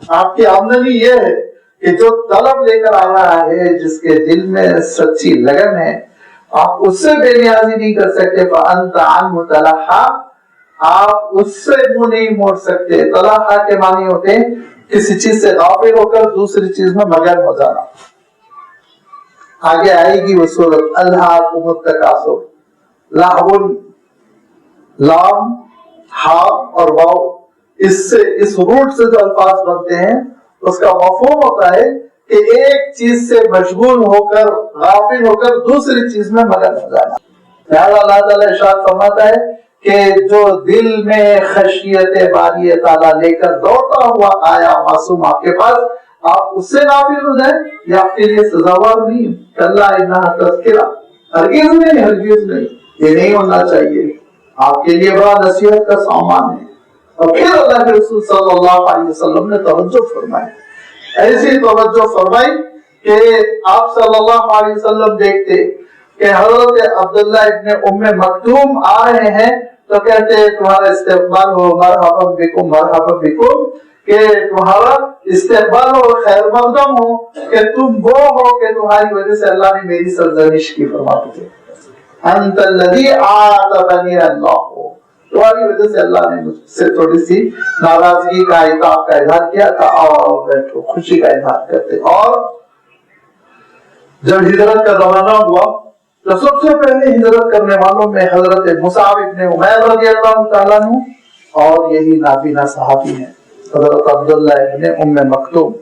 آپ کی آمدنی یہ ہے کہ جو طلب لے کر آ رہا ہے، جس کے دل میں سچی لگن ہے، آپ اس سے بے نیازی نہیں کر سکتے. فأنت عنہ تلہا، آپ اس سے منہ نہیں موڑ سکتے. تلہا کے معنی ہوتے ہیں کسی چیز سے غافل ہو کر دوسری چیز میں مگن ہو جانا. آگے آئے گی وہ سورت الہاکم التکاثر. لہو، لام، ہا اور واو، اس روٹ سے جو الفاظ بنتے ہیں اس کا مفہوم ہوتا ہے کہ ایک چیز سے مشغول ہو کر، غافل ہو کر دوسری چیز میں مگن ہو جانا. لہذا اللہ تعالیٰ ارشاد فرماتا ہے کہ جو دل میں خشیت باری تعالیٰ لے کر دوڑتا ہوا آیا معصوم آپ کے پاس، آپ اس سے غافل ہو جائیں، یہ آپ کے لیے سزاوار نہیں. کلا انہا تذکرہ، ہرگز نہیں، ہرگز نہیں، یہ نہیں ہونا چاہیے. آپ کے لیے بڑا نصیحت کا سامان ہے. اور پھر اللہ کے رسول صلی اللہ علیہ وسلم نے توجہ فرمائی، ایسی توجہ فرمائی کہ آپ صلی اللہ علیہ وسلم دیکھتے کہ حضرت عبداللہ ابن ام مکتوم آ رہے ہیں تو کہتے تمہارا استقبال ہو، مرحبا بکم مرحبا بکم، کہ تمہارا استقبال ہو، خیر مقدم ہو، کہ تم وہ ہو کہ تمہاری وجہ سے اللہ نے میری سرزنش کی. فرماتے تھے انت الذی عاتبنی اللہ، تمہاری وجہ سے اللہ نے مجھ سے تھوڑی سی ناراضگی کا، عتاب کا اظہار کیا تھا، اور بیٹھو خوشی کا اظہار کرتے. اور جب ہجرت کا زمانہ ہوا تو سب سے پہلے ہجرت کرنے والوں میں حضرت مصعب ابن عمیر رضی اللہ تعالیٰ عنہ، اور یہی نابینا صحابی ہیں حضرت عبداللہ ابن ام مکتوم.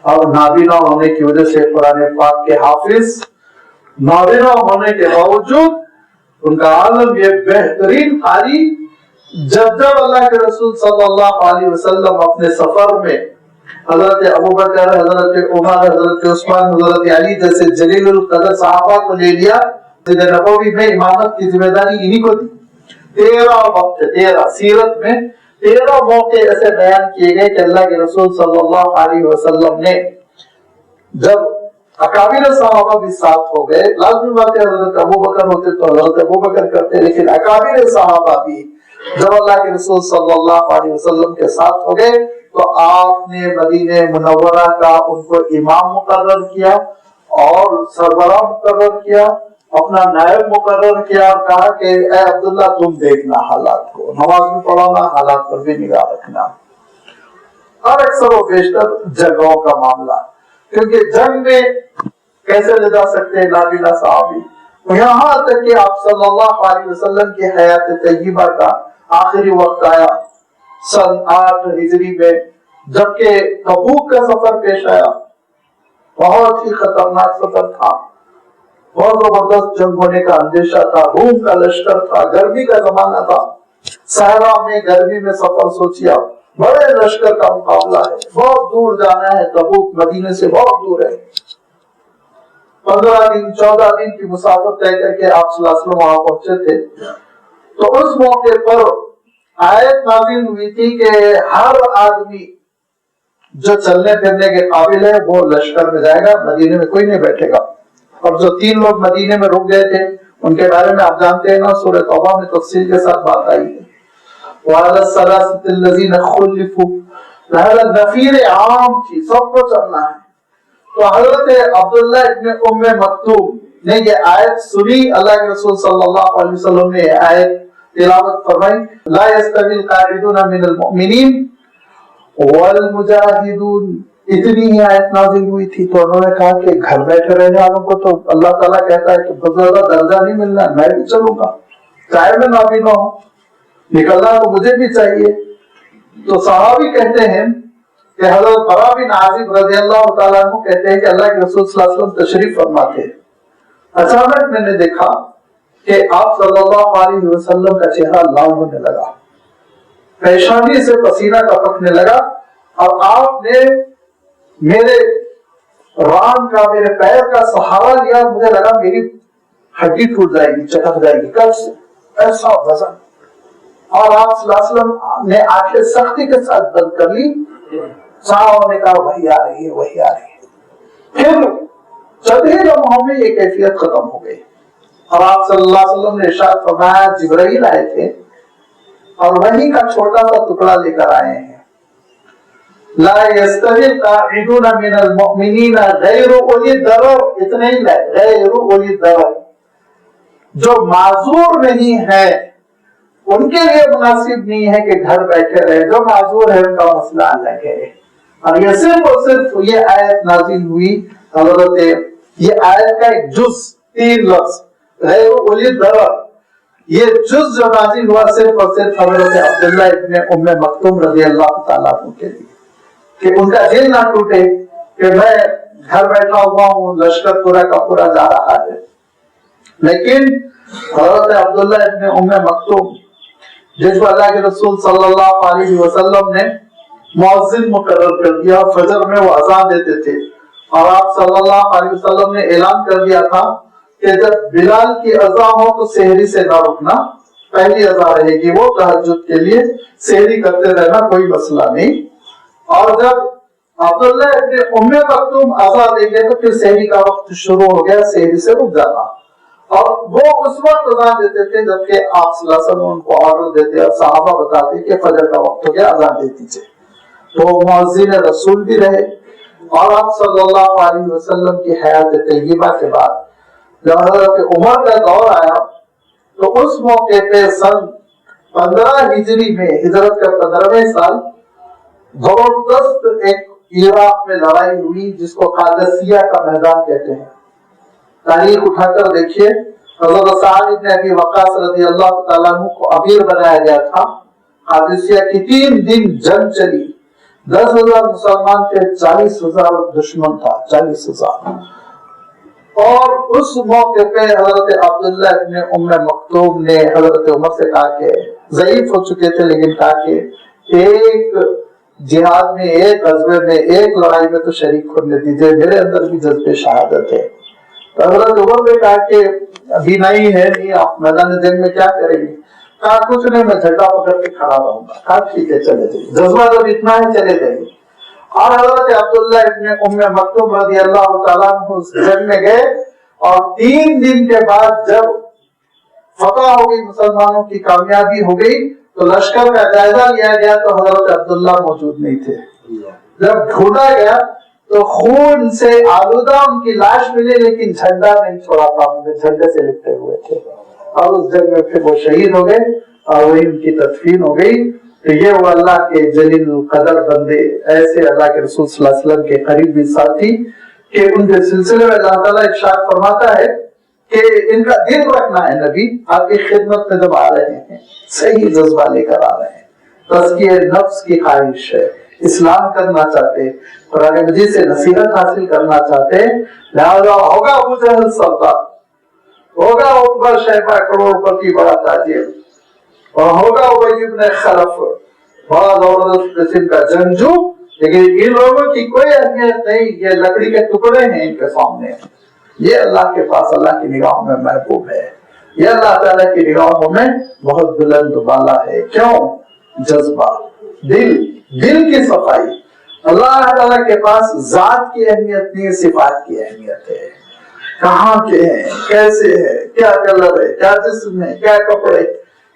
اور نابینا ہونے کی وجہ سے قرآن پاک کے حافظ، نابینا ہونے کے باوجود ان کا عالم یہ بہترین قاری. جب اللہ کے رسول صلی اللہ علیہ وسلم اپنے سفر میں حضرت ابوبکر، حضرت عمر، حضرت عثمان، حضرت علی جیسے جلیل القدر صحابہ کو لے لیا، مسجد نبوی میں امامت کی ذمہ داری انہی کو دی. 13 وقت، 13 سیرت میں 13 موقع ایسے بیان کیے گئے کہ اللہ کے رسول صلی اللہ علیہ وسلم نے، جب اکابر صحابہ بھی ساتھ ہو گئے، لازمی بات ہے حضرت ابوبکر ہوتے تو حضرت ابوبکر کرتے، لیکن اکابر صحابہ بھی جب اللہ کے رسول صلی اللہ علیہ وسلم کے ساتھ ہو گئے تو آپ نے مدینہ منورہ کا ان کو امام مقرر کیا اور سربراہ مقرر کیا، اپنا نائب مقرر کیا، اور کہا کہ اے عبداللہ تم دیکھنا حالات کو، نماز میں پڑھانا، حالات پر بھی نگاہ رکھنا. اور اکثر و بیشتر جگہوں کا معاملہ، کیونکہ جنگ میں کیسے لے جا سکتے ہیں نابینا صحابی. یہاں تک کہ آپ صلی اللہ علیہ وسلم کی حیات طیبہ کا آخری وقت آیا سن 8 ہجری میں، جبکہ تبوک کا سفر پیش آیا. بہت ہی خطرناک سفر تھا، بہت زبردست جنگ ہونے کا اندیشہ تھا، روم کا لشکر تھا، گرمی کا زمانہ تھا، صحرا میں گرمی میں سفر سوچیا، بڑے لشکر کا مقابلہ ہے، بہت دور جانا ہے، تبوک مدینے سے بہت دور ہے. 15 دن 14 دن کی مسافت طے کر کے آپ صلی اللہ علیہ وسلم وہاں پہنچے تھے. تو اس موقع پر آیت نازل ہوئی تھی کہ ہر آدمی جو چلنے پھرنے کے قابل ہے وہ لشکر میں جائے گا، مدینے میں کوئی نہیں بیٹھے گا. اور جو 3 لوگ مدینے میں رک گئے تھے ان کے بارے میں آپ جانتے ہیں نا، سورہ توبہ میں تفصیل کے ساتھ بات آئی ہے. وَعَلَى الثَّلَاثَةِ الَّذِينَ خُلِّفُوا، لہذا نفیر عام تھی، سب کو چلنا ہے. تو حضرت عبداللہ ابن ام مکتوم نے یہ آیت سنی, اللہ کے رسول صلی اللہ علیہ وسلم نے یہ آیت تلاوت فرمائی, لا يستوي القاعدون من المؤمنین والمجاہدون. اتنی ہی آیت نازل ہوئی تھی تو انہوں نے کہا کہ گھر بیٹھے رہنے والوں کو تو اللہ تعالیٰ کہتا ہے کہ بہت زیادہ درجہ نہیں ملنا, میں بھی چلوں گا چاہے میں نابینا ہوں, نکلنا تو مجھے بھی چاہیے. تو صحابی کہتے ہیں کہ حضرت برا بن عازب رضی اللہ تعالیٰ عنہ کہتے ہیں کہ اللہ کے رسول صلی اللہ علیہ وسلم تشریف فرما تھے, اچانک میں نے دیکھا کہ آپ صلی اللہ علیہ وسلم کا چہرہ لال ہونے لگا, پیشانی سے پسینہ ٹپکنے لگا, اور آپ نے میرے ران کا, میرے پیر کا سہارا لیا, مجھے لگا میری ہڈی ٹوٹ جائے گی, چٹک جائے گی کب سے, ایسا وزن. اور آپ صلی اللہ علیہ وسلم نے آنکھیں سختی کے ساتھ بند کر لی, صحابہ نے کہا وہی آ رہی ہے, وہی آ رہی ہے. پھر چند ہی لمحوں میں یہ کیفیت ختم ہو گئی, اور آپ صلی اللہ علیہ وسلم نے ارشاد فرمایا جبرائیل آئے تھے اور وحی کا چھوٹا سا ٹکڑا لے کر آئے ہیں, لا يستوي القاعدون من المؤمنین غیر اولی الضرر, اتنے ہی غیر اولی الضرر, جو معذور نہیں ہے ان کے لیے مناسب نہیں ہے کہ گھر بیٹھے رہے, جو معذور ہے ان کا مسئلہ الگ ہے. اور یہ صرف اور صرف یہ آیت نازل ہوئی حضرت, یہ آیت کا ایک جز 3 لفظ غیر اولی الضرر, یہ جز جو نازل ہوا صرف اور صرف حضرت عبداللہ ابن ام مکتوم رضی اللہ تعالیٰ عنہ کے لیے, کہ ان کا دل نہ ٹوٹے کہ میں گھر بیٹھا ہوا ہوں, لشکر پورا کا پورا جا رہا ہے. لیکن حضرت عبداللہ ابن ام مکتوم جس کو اللہ کے رسول صلی اللہ علیہ وسلم نے مؤذن مقرر کر دیا, فجر میں وہ اذان دیتے تھے, اور آپ صلی اللہ علیہ وسلم نے اعلان کر دیا تھا کہ جب بلال کی اذان ہو تو سحری سے نہ رکنا, پہلی اذان رہے گی وہ تہجد کے لیے, سحری کرتے رہنا کوئی مسئلہ نہیں. اور جب عبداللہ ابن ام مکتوم اذان دیں گے تو پھر سحری کا وقت شروع ہو گیا, سحری سے رک جانا. اور وہ اس وقت اذان دیتے تھے جبکہ آپ صلی اللہ علیہ وسلم ان کو آرڈر دیتے اور صحابہ بتاتے کہ فجر کا وقت ہو گیا, اذان دے دیجیے. تو مؤذن رسول بھی رہے. اور آپ صلی اللہ علیہ وسلم کی حیات طیبہ کے بعد جب حضرت عمر کا دور آیا تو اس موقع پہ سن 15 ہجری میں, ہجرت کا 15ویں سال, زبردست ایک عراق میں لڑائی ہوئی جس کو قادسیہ کا میدان کہتے ہیں. تاریخ اٹھا کر دیکھیے, حضرت سعد بن ابی وقاص رضی اللہ تعالیٰ عنہ کو امیر بنایا گیا تھا. قادسیہ کی 3 دن جنگ چلی, 10,000 مسلمان تھے, 40,000 دشمن تھا, 40,000. اور اس موقع پہ حضرت عبداللہ ابن ام مکتوم نے حضرت عمر سے کہا کہ ضعیف ہو چکے تھے, لیکن کہا کہ ایک جہاد میں, ایک غزوے میں, ایک لڑائی میں تو شریک ہونے دیجیے, میرے اندر بھی جذبے شہادت ہے. تو حضرت عمر نے کہا کہ ابھی نہیں ہے, نہیں آپ میدان جنگ میں کیا کریں گے؟ کہا کچھ نہیں, میں جھنڈا پکڑ کے کھڑا رہوں گا. کہا ٹھیک ہے چلے جائیے, جذبہ جب اتنا ہے چلے جائیے. اور حضرت عبداللہ ابن ام مکتوم رضی اللہ تعالیٰ عنہ اس جنگ میں گئے, اور 3 دن کے بعد جب فتح ہو گئی, مسلمانوں کی کامیابی ہو گئی, تو لشکر کا جائزہ لیا گیا تو حضرت عبداللہ موجود نہیں تھے. جب ڈھونڈا گیا تو خون سے آلودہ ان کی لاش ملی, لیکن جھنڈا نہیں چھوڑا تھا, جھنڈے سے لپٹے ہوئے تھے. اور اس جنگ میں پھر وہ شہید ہو گئے اور وہی ان کی تدفین ہو گئی. تو یہ وہ اللہ کے جلیل القدر بندے, ایسے اللہ کے رسول صلی اللہ علیہ وسلم کے قریبی ساتھی کہ ان کے سلسلے میں اللہ تعالیٰ ارشاد فرماتا ہے کہ ان کا دل رکھنا ہے. نبی آپ کی خدمت میں جب آ رہے ہیں صحیح جذبہ لے کر آ رہے ہیں, تزکیہ نفس کی خواہش ہے, اسلام کرنا چاہتے, قرآن مجید سے نصیحت حاصل کرنا چاہتے, لہذا ہوگا ابو جہل سردار, ہوگا عتبہ شیبہ کروڑ پتی بڑا تاجر, اور ہوگا ابی بن خلف بڑا زبردست قسم کا جنگجو, لیکن ان لوگوں کی کوئی اہمیت نہیں, یہ لکڑی کے ٹکڑے ہیں ان کے سامنے. یہ اللہ کے پاس اللہ کی نگاہوں میں محبوب ہے, یہ اللہ تعالیٰ کی نگاہوں میں بہت بلند بالا ہے. کیوں؟ جذبہ, دل کی صفائی. اللہ تعالیٰ کے پاس ذات کی اہمیت نہیں, صفات کی اہمیت ہے. کہاں کے ہیں, کیسے ہے, کیا کلر ہے, کیا جسم ہے, کیا کپڑے,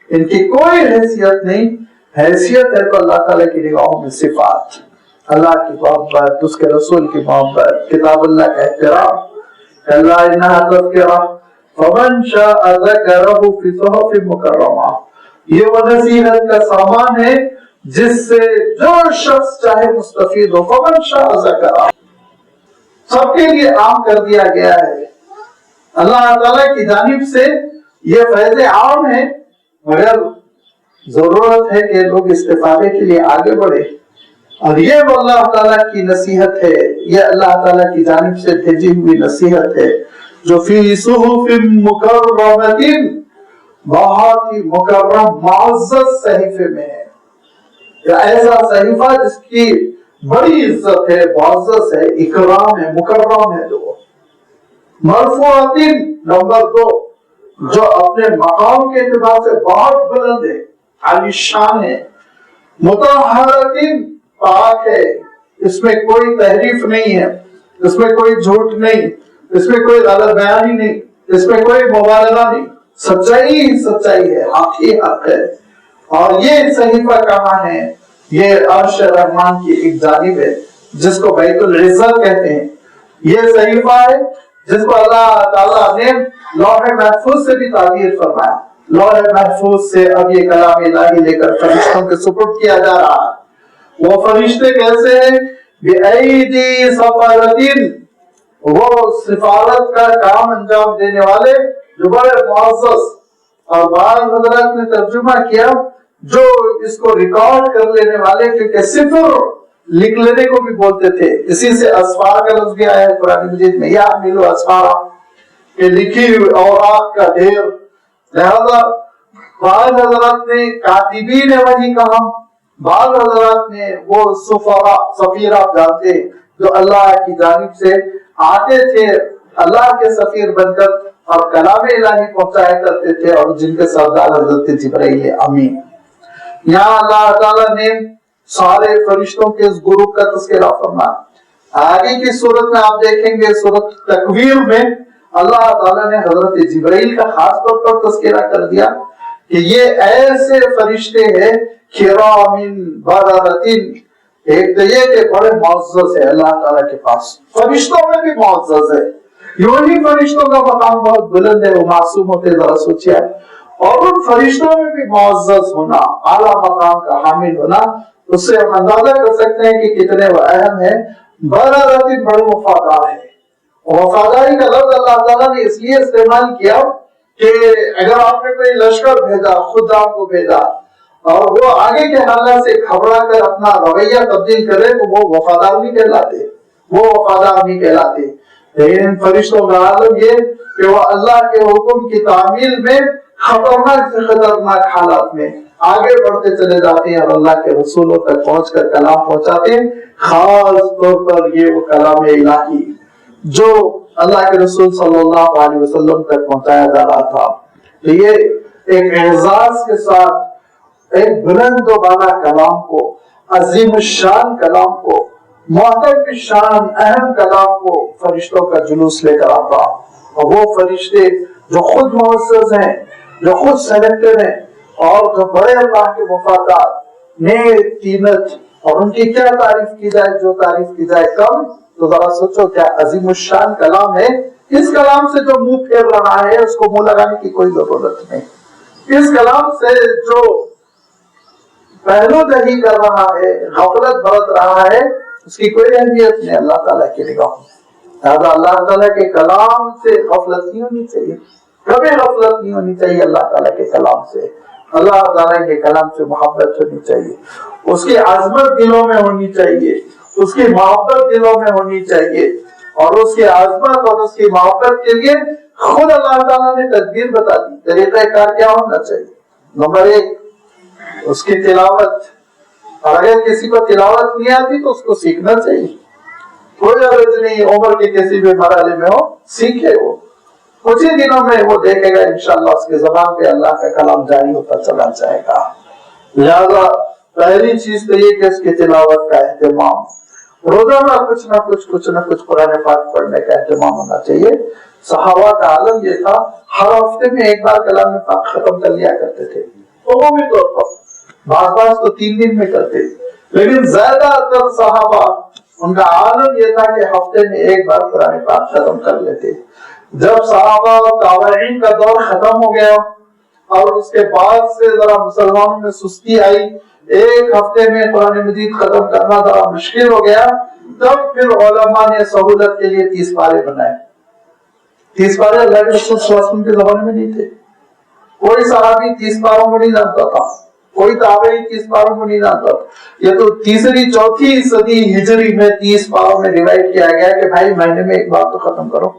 ان کی کوئی حیثیت نہیں. حیثیت ہے تو اللہ تعالیٰ کی نگاہوں میں صفات, اللہ کی محبت, اس کے رسول کی محبت, کتاب اللہ کا احترام, کلا انہا تذکرہ فمن شاء ذکرہ فی صحف مکرمہ، یہ وہ نصیحت کا سامان ہے جس سے جو شخص چاہے مستفید ہو. فمن شاء ذکرہ سب کے لیے عام کر دیا گیا ہے. اللہ تعالیٰ کی جانب سے یہ فیض عام ہے، مگر ضرورت ہے کہ لوگ استفادے کے لیے آگے بڑھے. اور یہ وہ اللہ تعالیٰ کی نصیحت ہے، یہ اللہ تعالیٰ کی جانب سے بھیجی ہوئی نصیحت ہے جو فی صحف مکرمۃ، بہت ہی مکرم معزز صحیفے میں ہے. ایسا صحیفہ جس کی بڑی عزت ہے، معزز ہے، اکرام ہے، مکرم ہے. تو مرفوعۃ نمبر 2 جو اپنے مقام کے اعتبار سے بہت بلند ہے، عالی شان ہے. مطہرۃ پاک ہے، اس میں کوئی تحریف نہیں ہے، اس میں کوئی جھوٹ نہیں، اس میں کوئی غلط بیانی نہیں، اس میں کوئی مبالغہ نہیں. سچائی ہی سچائی ہے، حق ہی حق ہے. اور یہ صحیفہ کہاں ہے؟ یہ عرش رحمان کی ایک جانب ہے جس کو بیت العزت کہتے ہیں. یہ صحیفہ ہے جس کو اللہ تعالیٰ نے لوح محفوظ سے بھی تعبیر فرمایا. لوح محفوظ سے اب یہ کلام الہی لے کر فرشتوں کے سپرد کیا جا رہا ہے. وہ فرشتے کیسے ہیں؟ بِأَيْدِي سَفَرَةٍ، وہ سفارت کا کام انجام دینے والے جو بڑے معزز. اور بعض حضرات نے ترجمہ کیا جو اس کو ریکارڈ کر لینے والے، کیونکہ صفر لکھ لینے کو بھی بولتے تھے. اسی سے اسفار کا لفظ بھی آیا ہے قرآن مجید میں، یا ملو اسفارا، کہ لکھی ہوئی اوراق کا ڈھیر. لہذا بعض حضرات نے کاتبین وحی کہا، بعض حضرات نے وہ سفرا، سفیر آپ جانتے ہیں جو اللہ کی جانب سے آتے تھے اللہ کے سفیر بن کر اور کلام الہی پہنچایا کرتے تھے، اور جن کے سردار حضرت جبرائیل امین. یہاں اللہ تعالیٰ نے سارے فرشتوں کے اس گروپ کا تذکرہ فرمایا. آگے کی صورت میں آپ دیکھیں گے، صورت تکویر میں اللہ تعالیٰ نے حضرت جبرائیل کا خاص طور پر تذکرہ کر دیا کہ یہ ایسے فرشتے ہیں کرام بررۃ. ایک تو یہ کہ بڑے معزز ہے اللہ تعالیٰ کے پاس، فرشتوں میں بھی معزز ہے. یوں ہی فرشتوں کا مقام بہت بلند ہے، وہ معصوم ہوتے، ذرا سوچیے. اور ان فرشتوں میں بھی معزز ہونا، اعلیٰ مقام کا حامل ہونا، اس سے ہم اندازہ کر سکتے ہیں کہ کتنے وہ اہم ہیں. بررۃ بڑے وفادار ہے. وفاداری کا لفظ اللہ تعالیٰ نے اس لیے استعمال کیا کہ اگر آپ نے کوئی لشکر بھیجا، خود آپ کو بھیجا، اور وہ آگے کے حالات سے گھبرا کر اپنا رویہ تبدیل کرے تو وہ وفادار نہیں کہلاتے، وہ وفادار نہیں کہلاتے. لیکن فرشتوں کا عالم یہ کہ وہ اللہ کے حکم کی تعمیل میں خطرناک سے خطرناک حالات میں آگے بڑھتے چلے جاتے ہیں اور اللہ کے رسولوں تک پہنچ کر کلام پہنچاتے ہیں. خاص طور پر یہ وہ کلام الہی جو اللہ کے رسول صلی اللہ علیہ وسلم تک پہنچایا جا رہا تھا. تو یہ ایک اعزاز کے ساتھ ایک بلند و بالا کلام کو، عظیم الشان کلام کو، محترم شان اہم کلام کو فرشتوں کا جلوس لے کر آتا. اور وہ فرشتے جو خود معزز ہیں، جو خود سلیکٹڈ ہیں، اور جو بڑے اللہ کے وفادار، نیک تینت، اور ان کی کیا تعریف کی جائے، جو تعریف کی جائے کم. تو ذرا سوچو کیا عظیم الشان کلام ہے. اس کلام سے جو منہ پھیر رہا ہے اس کو منہ لگانے کی کوئی ضرورت نہیں. اس کلام سے جو پہلو دہی کر رہا ہے، غفلت برت رہا ہے، اس کی کوئی اہمیت نہیں اللہ تعالیٰ کی نگاہ میں. لہٰذا اللہ تعالیٰ کے کلام سے غفلت نہیں ہونی چاہیے، کبھی غفلت نہیں ہونی چاہیے اللہ تعالیٰ کے کلام سے. اللہ تعالیٰ کے کلام سے محبت ہونی چاہیے، اس کی عظمت دلوں میں ہونی چاہیے، اس کی محبت دلوں میں ہونی چاہیے. اور اس کی عظمت اور اس کی محبت کے لیے خود اللہ تعالیٰ نے تدبیر بتا دی. طریقہ کار کیا ہونا چاہیے؟ نمبر 1 اس کی تلاوت. اور اگر کسی کو تلاوت نہیں آتی تو اس کو سیکھنا چاہیے. کوئی عرض نہیں، عمر کے کسی بھی مرحلے میں ہو، سیکھے. وہ کچھ ہی دنوں میں وہ دیکھے گا انشاءاللہ اس کے زبان پہ اللہ کا کلام جاری ہوتا چلا جائے گا. لہذا پہلی چیز تو یہ کہ اس کی تلاوت کا اہتمام، روزانہ کچھ نہ کچھ قرآن پاک پڑھنے کا اہتمام ہونا چاہیے. صحابہ کا عالم یہ تھا، ہر ہفتے میں ایک بار کلام پاک ختم کر لیا کرتے تھے. عمومی طور پر بعض تو 3 دن میں کرتے، لیکن زیادہ تر صحابہ ان کا عالم یہ تھا کہ ہفتے میں ایک بار قرآن پاک ختم کر لیتے. جب صحابہ اور تابعین کا دور ختم ہو گیا اور اس کے بعد سے ذرا مسلمانوں میں سستی آئی, ایک ہفتے میں قرآن مجید ختم کرنا ذرا مشکل ہو گیا, تب پھر علماء نے سہولت کے لیے 30 پارے بنائے. 30 پارے اللہ کے رسول صلی اللہ علیہ وسلم کے زمانے میں نہیں تھے. کوئی صحابی 30 پاروں کو نہیں جانتا تھا, کوئی تابعی 30 پاروں کو نہیں جانتا تھا. یہ تو تیسری چوتھی صدی ہجری میں 30 پاروں میں ڈیوائڈ کیا گیا کہ بھائی مہینے میں ایک بار تو ختم کرو,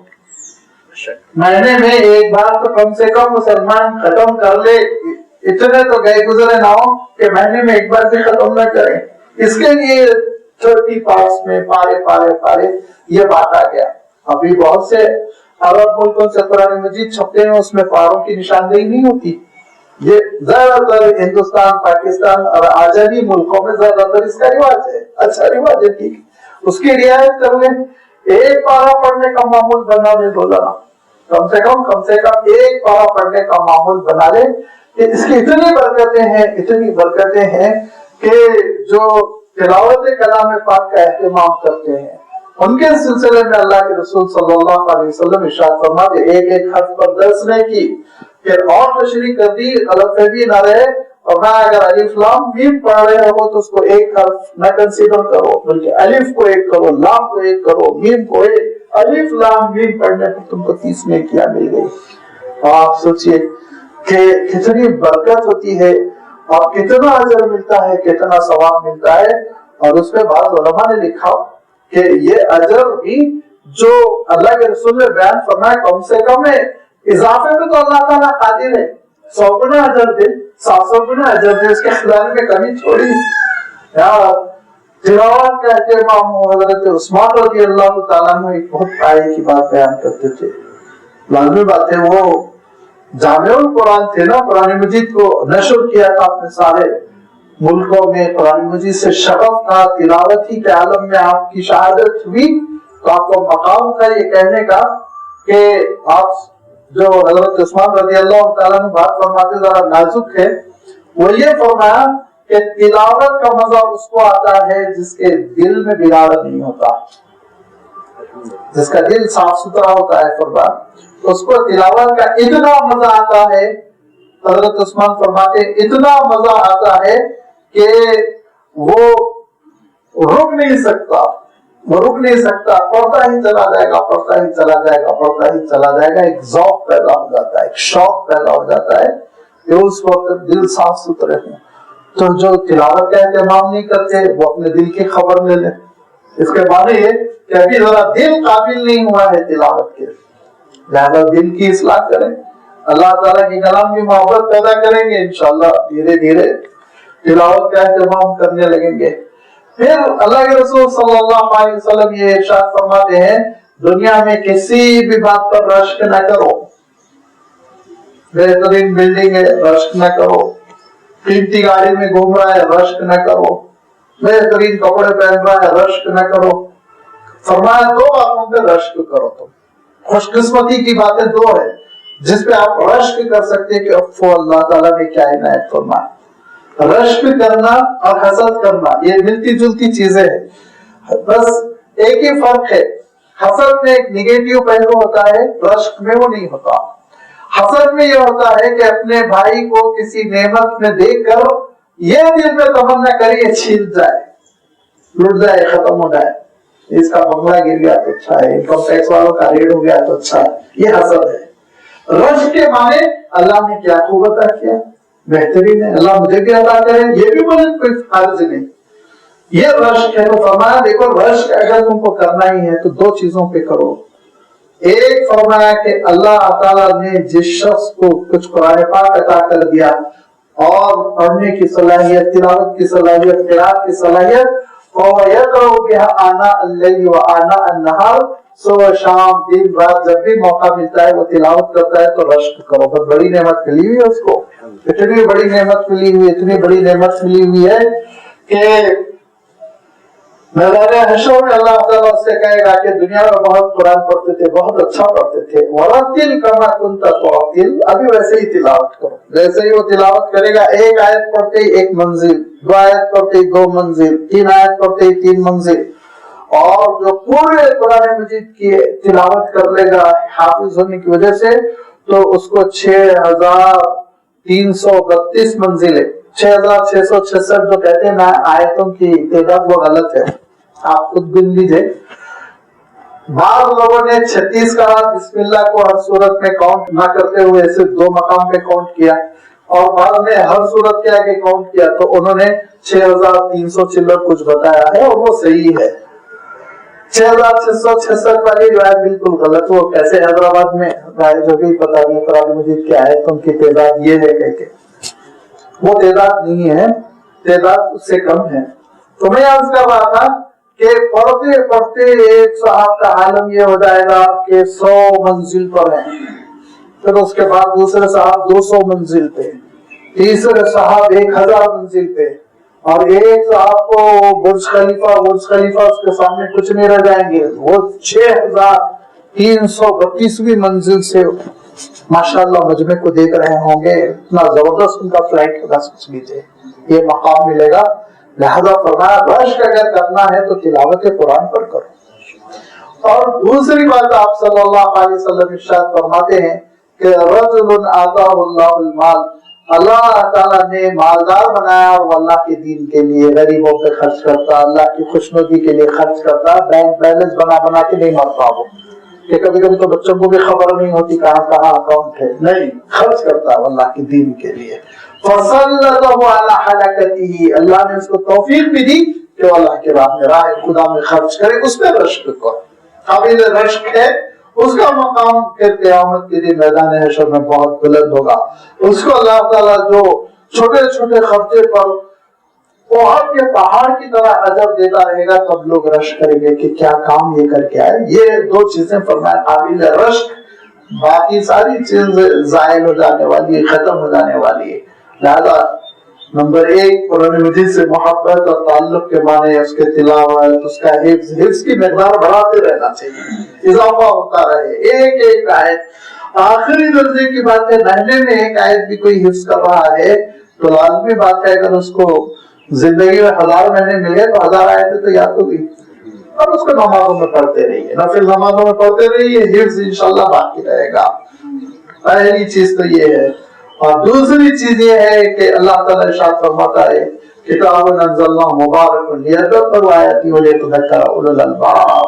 مہینے میں ایک بار تو کم سے کم مسلمان ختم کر لے. اتنے تو گئے گزرے نہ ہو کہ مہینے میں ایک بار بھی ختم نہ کریں. اس کے لیے 30 پارٹس میں پارے یہ بات آ گیا. ابھی بہت سے عرب ملکوں سے قرآن مجید چھپتے ہیں, اس میں پاروں کی نشاندہی نہیں ہوتی. یہ زیادہ تر ہندوستان, پاکستان اور آزادی ملکوں میں زیادہ تر اس کا رواج ہے. اچھا رواج ہے, ٹھیک, اس کی رعایت کر لیں. ایک پارا پڑھنے کا معمول بنا لیں روزانہ, کم سے کم ایک پارا پڑھنے کا معمول بنا لیں. اس کی اتنی برکتیں ہیں کہ جو تلاوت کلام پاک کا اہتمام کرتے ہیں ان کے سلسلے میں اللہ کے رسول صلی اللہ علیہ وسلم ارشاد فرماتے ایک حرف پر درس نے کی, پھر اور تشریح کر دی, غلط فہمی نہ رہے. اور نہ اگر الف لام میم پڑھ رہے ہو تو اس کو ایک حرف نہ کنسیڈر کرو, بلکہ الف کو ایک کرو, لام کو ایک کرو, میم کو ایک. الف لام میم پڑھنے پر تم کو 30 نیکیاں مل گئی. اور آپ سوچئے کہ کتنی برکت ہوتی ہے اور کتنا اجر ملتا ہے, کتنا ثواب ملتا ہے. اور اس پہ بعض علماء نے لکھا کہ یہ اجر بھی جو اللہ کے رسول نے بیان فرمایا کم سے کم ہے, اضافے میں تو اللہ تعالیٰ قادر ہے 100 گنا اجر دے, 700 گنا اجر دے, اس کے خزانے میں کمی چھوڑی. تلاوت کا اہتمام حضرت عثمان رضی اللہ تعالیٰ عنہ ایک بہت پائے کی بات بیان کرتے تھے. لازمی بات ہے, وہ جامع القرآن تھے نا, قرآن مجید کو نشر کیا تھا اپنے سارے ملکوں میں, قرآن مجید سے شغف تھا, تلاوت ہی کے عالم میں آپ کی شہادت ہوئی تو آپ کو مقام تھا یہ کہنے کا کہ آپ جو حضرت عثمان رضی اللہ تعالیٰ نے بات فرماتے ذرا نازک ہے. وہ یہ فرمایا کہ تلاوت کا مزہ اس کو آتا ہے جس کے دل میں بگاڑ نہیں ہوتا, جس کا دل صاف ستھرا ہوتا ہے. فرمایا اس کو تلاوت کا اتنا مزہ آتا ہے, حضرت عثمان فرماتے اتنا مزہ آتا ہے کہ وہ رک نہیں سکتا, پڑھتا ہی چلا جائے گا, ایک ذوق پیدا ہو جاتا ہے, ایک شوق پیدا ہو جاتا ہے کہ اس وقت دل صاف ستھرے ہیں. تو جو تلاوت کا اہتمام نہیں کرتے وہ اپنے دل کی خبر لے لیں. اس کے معنی یہ کہ ابھی ذرا دل قابل نہیں ہوا ہے تلاوت کے, لہذا دل کی اصلاح کریں, اللہ تعالیٰ کی کلام کی محبت پیدا کریں گے, انشاءاللہ دھیرے دھیرے تلاوت کا اہتمام کرنے لگیں گے. پھر اللہ کے رسول صلی اللہ علیہ وسلم یہ ارشاد فرماتے ہیں دنیا میں کسی بھی بات پر رشک نہ کرو. بہترین بلڈنگ ہے رشک نہ کرو, قیمتی گاڑی میں گھوم رہا ہے رشک نہ کرو, بہترین کپڑے پہن رہا ہے رشک نہ کرو. فرمایا 2 باتوں پہ رشک کرو. تم خوش قسمتی کی باتیں 2 ہے جس پہ آپ رشک کر سکتے کہ اللہ تعالیٰ نے کیا عنایت فرمایا. رشک کرنا اور حسد کرنا یہ ملتی جلتی چیزیں ہیں, بس ایک ہی فرق ہے. حسد میں ایک نیگیٹو پہلو ہوتا ہے, رشک میں وہ نہیں ہوتا. حسد میں یہ ہوتا ہے کہ اپنے بھائی کو کسی نعمت میں دیکھ کر یہ دل میں تمنا کریے چھین جائے, لٹ جائے, ختم ہو جائے, اس کا بنگلہ گر گیا تو اچھا ہے, انکم ٹیکس والوں کا ریڈ ہو گیا تو اچھا ہے. یہ حسد ہے. رشک کے معنی اللہ نے کیا خوب عطا کیا, بہترین ہے, اللہ مجھے بھی عطا کرے, یہ بھی مجھے کوئی فرض نہیں. یہ رشک ہے. تو فرمایا دیکھو رشک اگر تم کو کرنا ہی ہے تو 2 چیزوں پہ کرو. ایک فرمایا کہ اللہ تعالیٰ نے جس شخص کو کچھ قرآن پاک عطا کر دیا اور پڑھنے کی صلاحیت, تلاوت کی صلاحیت, قرات کی صلاحیت, وَيَقْرَأُ بِهَا آنَاءَ اللَّيْلِ وَآنَاءَ النَّهَارِ, صبح شام دن رات جب بھی موقع ملتا ہے وہ تلاوت کرتا ہے تو رشک کرو. بہت بڑی نعمت ملی ہوئی ہے اس کو, اتنی بڑی نعمت ملی ہوئی ہے کہ میدان حشر میں اللہ تعالیٰ اس سے کہے گا کہ دنیا میں بہت قرآن پڑھتے تھے, بہت اچھا پڑھتے تھے, وَرَتِّلْ كَمَا كُنْتَ تُرَتِّلْ, ابھی ویسے ہی تلاوت کرو. جیسے ہی وہ تلاوت کرے گا, ایک آیت پڑھتے ہی 1 منزل, 2 آیت پڑھتے ہی 2 منزل, 3 آیت پڑھتے ہی 3 منزل. اور جو پورے قرآن مجید کی تلاوت کر لے گا حافظ ہونے کی وجہ سے تو اس کو 6332 منزلیں 6666 جو کہتے ہیں نا آیتوں کی تعداد وہ غلط ہے، آپ خود گن لیجئے۔ بعض لوگوں نے 36 کہا، بسم اللہ کو ہر صورت میں کاؤنٹ نہ کرتے ہوئے صرف 2 مقام پہ کاؤنٹ کیا، اور بعض نے ہر صورت کے آگے کاؤنٹ کیا، تو انہوں نے 6300 چلر کچھ بتایا ہے اور وہ صحیح ہے۔ 6666 والی روایت بالکل غلط، وہ کیسے حیدرآباد میں رائج ہو گئی پتہ نہیں، قرآن مجید کی آیتوں کی تعداد یہ ہے کہ وہ تعداد نہیں ہے، تعداد اس سے کم ہے۔ تو میں عرض کر رہا تھا کہ پڑھتے پڑھتے ایک صاحب کا عالم یہ ہو جائے گا کہ 100 منزل پر ہیں، پھر اس کے بعد دوسرے صاحب 200 منزل پہ، تیسرے صاحب 1000 منزل پہ، اور ایک صاحب کو برج خلیفہ اس کے سامنے کچھ نہیں رہ جائیں گے، وہ 6332ویں منزل سے ماشاءاللہ مجمع کو دیکھ رہے ہوں گے، اتنا زبردست ان کا فلائٹ ہوگا، سوچ لیجیے یہ مقام ملے گا۔ لہذا فرمایا رشک اگر کرنا ہے تو تلاوت قرآن پر کرو۔ اور دوسری بات آپ صلی اللہ علیہ وسلم ارشاد فرماتے ہیں کہ رجل آتاہ اللہ المال، اللہ تعالیٰ نے مالدار بنایا اور وہ اللہ کے دین کے لیے غریبوں پہ خرچ کرتا، اللہ کی خوشنودی کے لیے خرچ کرتا، بینک بیلنس بنا کے نہیں مرتا وہ، کہ کبھی کبھی تو بچوں کو بھی خبر نہیں ہوتی کہاں کہاں اکاؤنٹ ہے، نہیں، خرچ کرتا ہے اللہ کے دین کے لیے۔ فَصَلَّتَهُ عَلَى حَلَقَتِهِ، اللہ نے اس کو توفیق بھی دی کہ وہ اللہ کے راہ خدا میں خرچ کرے، اس پہ رشک کو قابل رشک ہے، اس کا مقام پھر قیامت کے دن میدان حشر میں بہت بلند ہوگا۔ اس کو اللہ تعالیٰ جو چھوٹے چھوٹے خرچے پر احد کے پہاڑ کی طرح اجر دیتا رہے گا، تب لوگ رشک کریں گے کہ کیا کام یہ کر کے آئے۔ یہ 2 چیزیں فرمایا قابل رشک، باقی ساری چیزیں زائل ہو جانے والی ہے، ختم ہو جانے والی ہے۔ لہذا نمبر 1 قرآن مجید سے محبت اور تعلق کے معنی، اس کے تلاوت، اس کا حفظ کی مقدار بڑھاتے رہنا چاہیے، اضافہ ہوتا رہے۔ ایک آیت آخری درجے کی بات ہے، مہینے میں 1 آیت بھی کوئی حفظ کر رہا ہے تو لازمی بات ہے اگر اس کو زندگی میں 1000 مہینے مل گئے تو 1000 آیتیں تو یاد ہوگی، اور اس کو نمازوں میں پڑھتے رہیے، نفل نمازوں میں پڑھتے رہیے، حفظ انشاءاللہ باقی رہے گا۔ پہلی چیز تو یہ ہے، اور دوسری چیز یہ ہے کہ اللہ تعالیٰ ارشاد فرماتا ہے کتاب انزلناہ مبارک لیدبروا آیاتہ ولیتذکر اولو الالباب،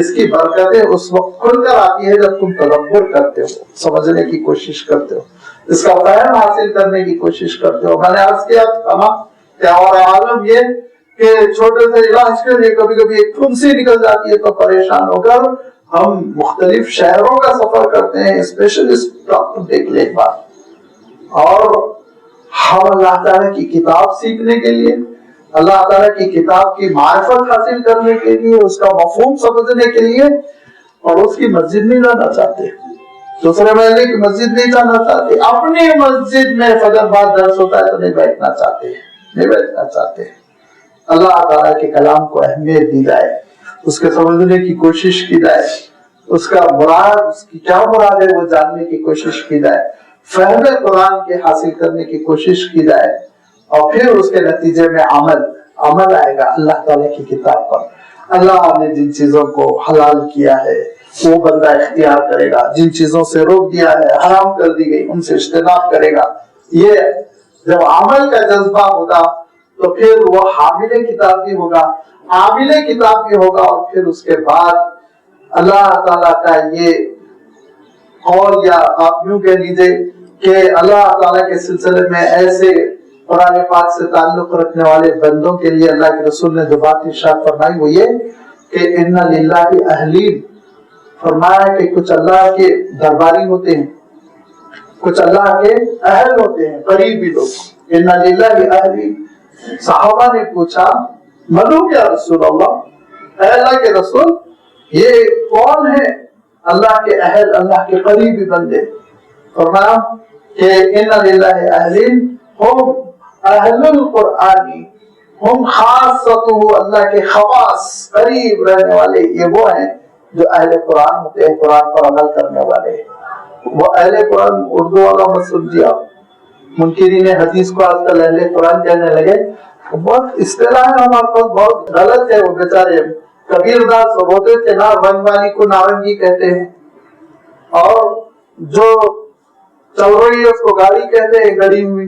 اس کی برکتیں اس وقت کھل کر آتی ہے جب تم تدبر کرتے ہو، سمجھنے کی کوشش کرتے ہو، اس کا فہم حاصل کرنے کی کوشش کرتے ہو۔ میں نے عرض کیا تھا کہ اور عالم یہ کہ چھوٹے سے علاج کے لیے کبھی کبھی ایک پھنسی نکل جاتی ہے تو پریشان ہو کر ہم مختلف شہروں کا سفر کرتے ہیں، اسپیشلسٹ ڈاکٹر دیکھ لے ایک بار، اور ہم اللہ تعالیٰ کی کتاب سیکھنے کے لیے، اللہ تعالیٰ کی کتاب کی معرفت حاصل کرنے کے لیے، اس کا مفہوم سمجھنے کے لیے، اور اس کی مسجد نہیں جانا چاہتے، دوسرے محلے کی مسجد نہیں جانا چاہتے، اپنی مسجد میں فجر بعد درس ہوتا ہے تو نہیں بیٹھنا چاہتے، اللہ تعالیٰ کے کلام کو اہمیت دی جائے، اس کے سمجھنے کی کوشش کی جائے، اس کا مراد، اس کی کیا مراد ہے وہ جاننے کی کوشش کی جائے، فہم قرآن کے حاصل کرنے کی کوشش کی جائے، اور پھر اس کے نتیجے میں عمل آئے گا اللہ تعالیٰ کی کتاب پر۔ اللہ نے جن چیزوں کو حلال کیا ہے وہ بندہ اختیار کرے گا، جن چیزوں سے روک دیا ہے، حرام کر دی گئی، ان سے اجتناب کرے گا۔ یہ جب عمل کا جذبہ ہوگا تو پھر وہ حامل کتاب بھی ہوگا، عامل کتاب بھی ہوگا، اور پھر اس کے بعد اللہ تعالیٰ کا یہ قول، یا آپ یوں کہہ لیجئے کہ اللہ تعالیٰ کے سلسلے میں ایسے قرآن پاک سے تعلق رکھنے والے بندوں کے لیے اللہ کے رسول نے جو بات ارشاد فرمائی وہ یہ کہ ان للہ اہلین، فرمایا کہ کچھ اللہ کے درباری ہوتے ہیں، کچھ اللہ کے اہل ہوتے ہیں، قریبی لوگ، ان للہ اہلین۔ صحابہ نے پوچھا منو یا رسول اللہ، اے اللہ کے رسول یہ کون ہے اللہ کے اہل، اللہ کے قریبی بندے؟ فرمایا کہ ان للہ اہلین ہم اہل القرآن، ہم خاصتہ، اللہ کے خواص قریب رہنے والے یہ وہ ہیں جو اہل قرآن ہوتے ہیں، قرآن پر عمل کرنے والے۔ وہ اہل قرآن اردو والا مت سمجھیے آپ، منکرین حدیث کو آج کل اہل قرآن کہنے لگے، بہت اصطلاح ہے ہمارے پاس، بہت غلط ہے، وہ بیچارے کبیر داس ہوتے تھے نا، رنگ والی کو نارنگی کہتے ہیں، اور جو چل رہی ہے اس کو گاڑی کہتے ہیں، گڑی ہوئی.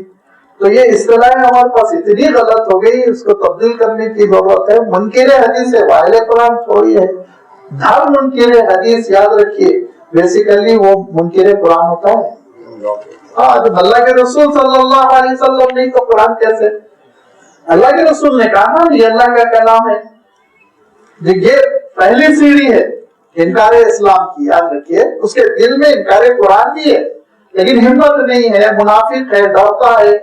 تو یہ اصطلاحیں ہمارے پاس اتنی غلط ہو گئی، اس کو تبدیل کرنے کی ضرورت ہے. منکر حدیث ہے، واہل قرآن تھوڑی ہے. ہر منکر حدیث یاد رکھیے بیسیکلی وہ منکر قرآن ہوتا ہے. جب اللہ کے رسول صلی اللہ علیہ وسلم نہیں تو قرآن کیسے؟ اللہ کے رسول نے کہا نا یہ اللہ کا کلام ہے. یہ پہلی سیڑھی ہے انکار اسلام کی، یاد رکھیے. اس کے دل میں انکار قرآن بھی ہے لیکن ہمت نہیں ہے، منافق ہے، ڈرتا ہے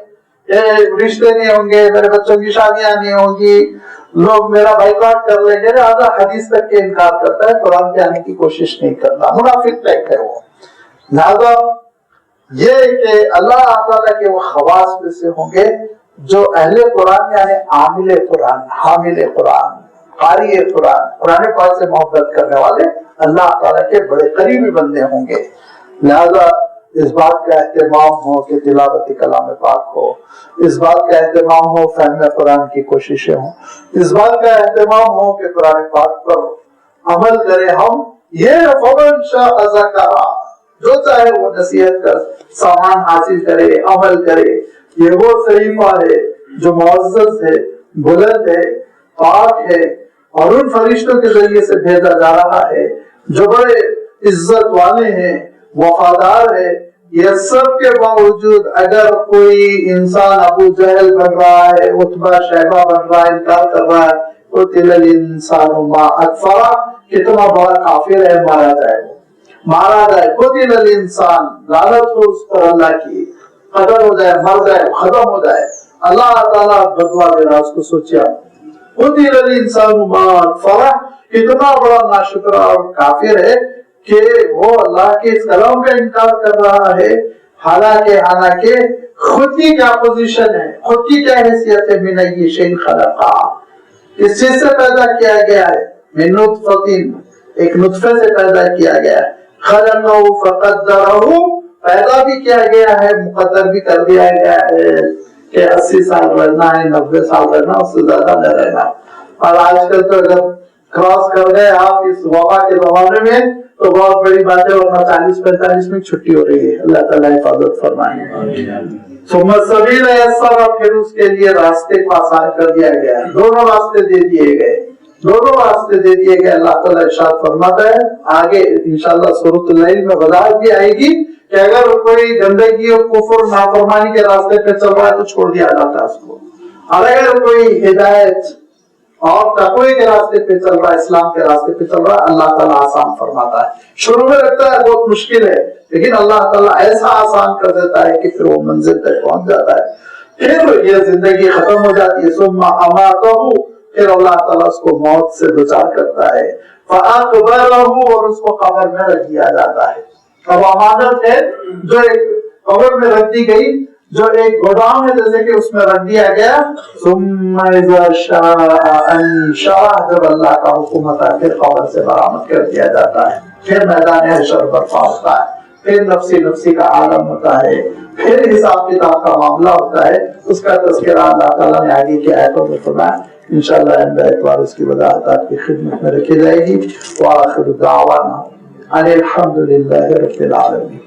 کہ رشتے نہیں ہوں گے، میرے بچوں کی شادیاں نہیں ہوں گی، لوگ میرا بائیکاٹ کر لیں گے، لہٰذا حدیث تک کے انکار کرتا ہے، قرآن پہ آنے کی کوشش نہیں کرتا. منافق ٹائپ ہے وہ. لہٰذا یہ کہ اللہ تعالیٰ کے وہ خواص میں سے ہوں گے جو اہل قرآن یعنی عامل قرآن، حامل قرآن، قاری قرآن، قرآن پاک سے محبت کرنے والے اللہ تعالیٰ کے بڑے قریبی بندے ہوں گے. لہذا اس بات کا اہتمام ہو کہ تلاوت کلام پاک ہو، اس بات کا اہتمام ہو فہم قرآن کی کوششیں ہوں، اس بات کا اہتمام ہو کہ قرآن پاک پر عمل کرے. ہم یہ فمن شاء ذکر، جو چاہے وہ نصیحت کر سامان حاصل کرے، عمل کرے. یہ وہ صحیفہ ہے جو معزز ہے، بلند ہے، پاک ہے، اور ان فرشتوں کے ذریعے سے بھیجا جا رہا ہے جو بڑے عزت والے ہیں، وفادار ہے. یہ سب کے باوجود اگر کوئی انسان ابو جہل بن رہا ہے، عتبہ شیبہ بن رہا ہے، انکار کر رہا ہے، قتل الانسان ما اکفرہ، کتنا بڑا کافر ہے، مارا جائے، مارا جائے. قتل الانسان، لعنت ہو اس پر اللہ کی، قتل ہو جائے، مر جائے، ختم ہو جائے. اللہ تعالیٰ بدوا دے رہا. اس کو سوچیا قتل الانسان ما اکفرہ، کتنا بڑا ناشکرہ اور کافر ہے کہ وہ اللہ کے اس کلام کا انکار کر رہا ہے. حالانکہ خود کی کیا پوزیشن ہے، خود کی کیا حیثیت ہے. من ای شیء خلقہ، اس چیز سے پیدا کیا گیا ہے. من نطفۃ، ایک نطفے سے پیدا کیا گیا ہے. خلقہ فقدرہ، پیدا بھی کیا گیا ہے، مقدر بھی کر دیا گیا ہے کہ 80 سال رہنا ہے، 90 سال رہنا، اس سے زیادہ نہ رہنا. اور آج کل تو اگر کراس کر گئے آپ اس وبا کے زمانے میں تو بہت بڑی بات ہے، ورنہ 40-45 میں چھٹی ہو رہی ہے. اللہ تعالیٰ حفاظت فرمائے. ثم السبیل یسر، پھر اس کے لیے راستے کو آسان کر دیا گیا. دونوں راستے دے دیے گئے، دونوں راستے دے دیے گئے. اللہ تعالیٰ ارشاد فرماتا ہے آگے انشاءاللہ سورۃ اللیل میں وضاحت بھی آئے گی کہ اگر کوئی گندگی اور کفر نافرمانی کے راستے پہ چل رہا ہے تو چھوڑ دیا جاتا ہے اس کو، اور اگر کوئی ہدایت اور تقوی کے راستے پہ چل رہا ہے، اسلام کے راستے پہ چل رہا ہے، اللہ تعالیٰ آسان فرماتا ہے. شروع میں لگتا ہے بہت مشکل ہے لیکن اللہ تعالیٰ ایسا آسان کر دیتا ہے کہ پھر وہ منزل تک پہنچ جاتا ہے. پھر یہ زندگی ختم ہو جاتی ہے. ثم اماتہ، پھر اللہ تعالیٰ اس کو موت سے دوچار کرتا ہے. فاقبرہ، اور اس کو قبر میں رکھ دیا جاتا ہے. اب امانت ہے جو ایک قبر میں رکھ دی گئی، جو ایک گودام ہے جیسے کہ اس میں رکھ دیا گیا. ثم اذا شاء انشرہ، جب اللہ کا حکم ہوتا ہے پھر قبر سے برآمد کر دیا جاتا ہے. پھر میدان حشر برپا ہوتا ہے، پھر نفسی نفسی کا عالم ہوتا ہے، پھر حساب کتاب کا معاملہ ہوتا ہے. اس کا تذکرہ اللہ تعالیٰ نے آگے کی آیتوں میں فرمایا. انشاءاللہ آئندہ اتوار اس کی وضاحت آپ کی خدمت میں رکھی جائے گی. وآخر دعوانا ان الحمد للہ رب العالمین.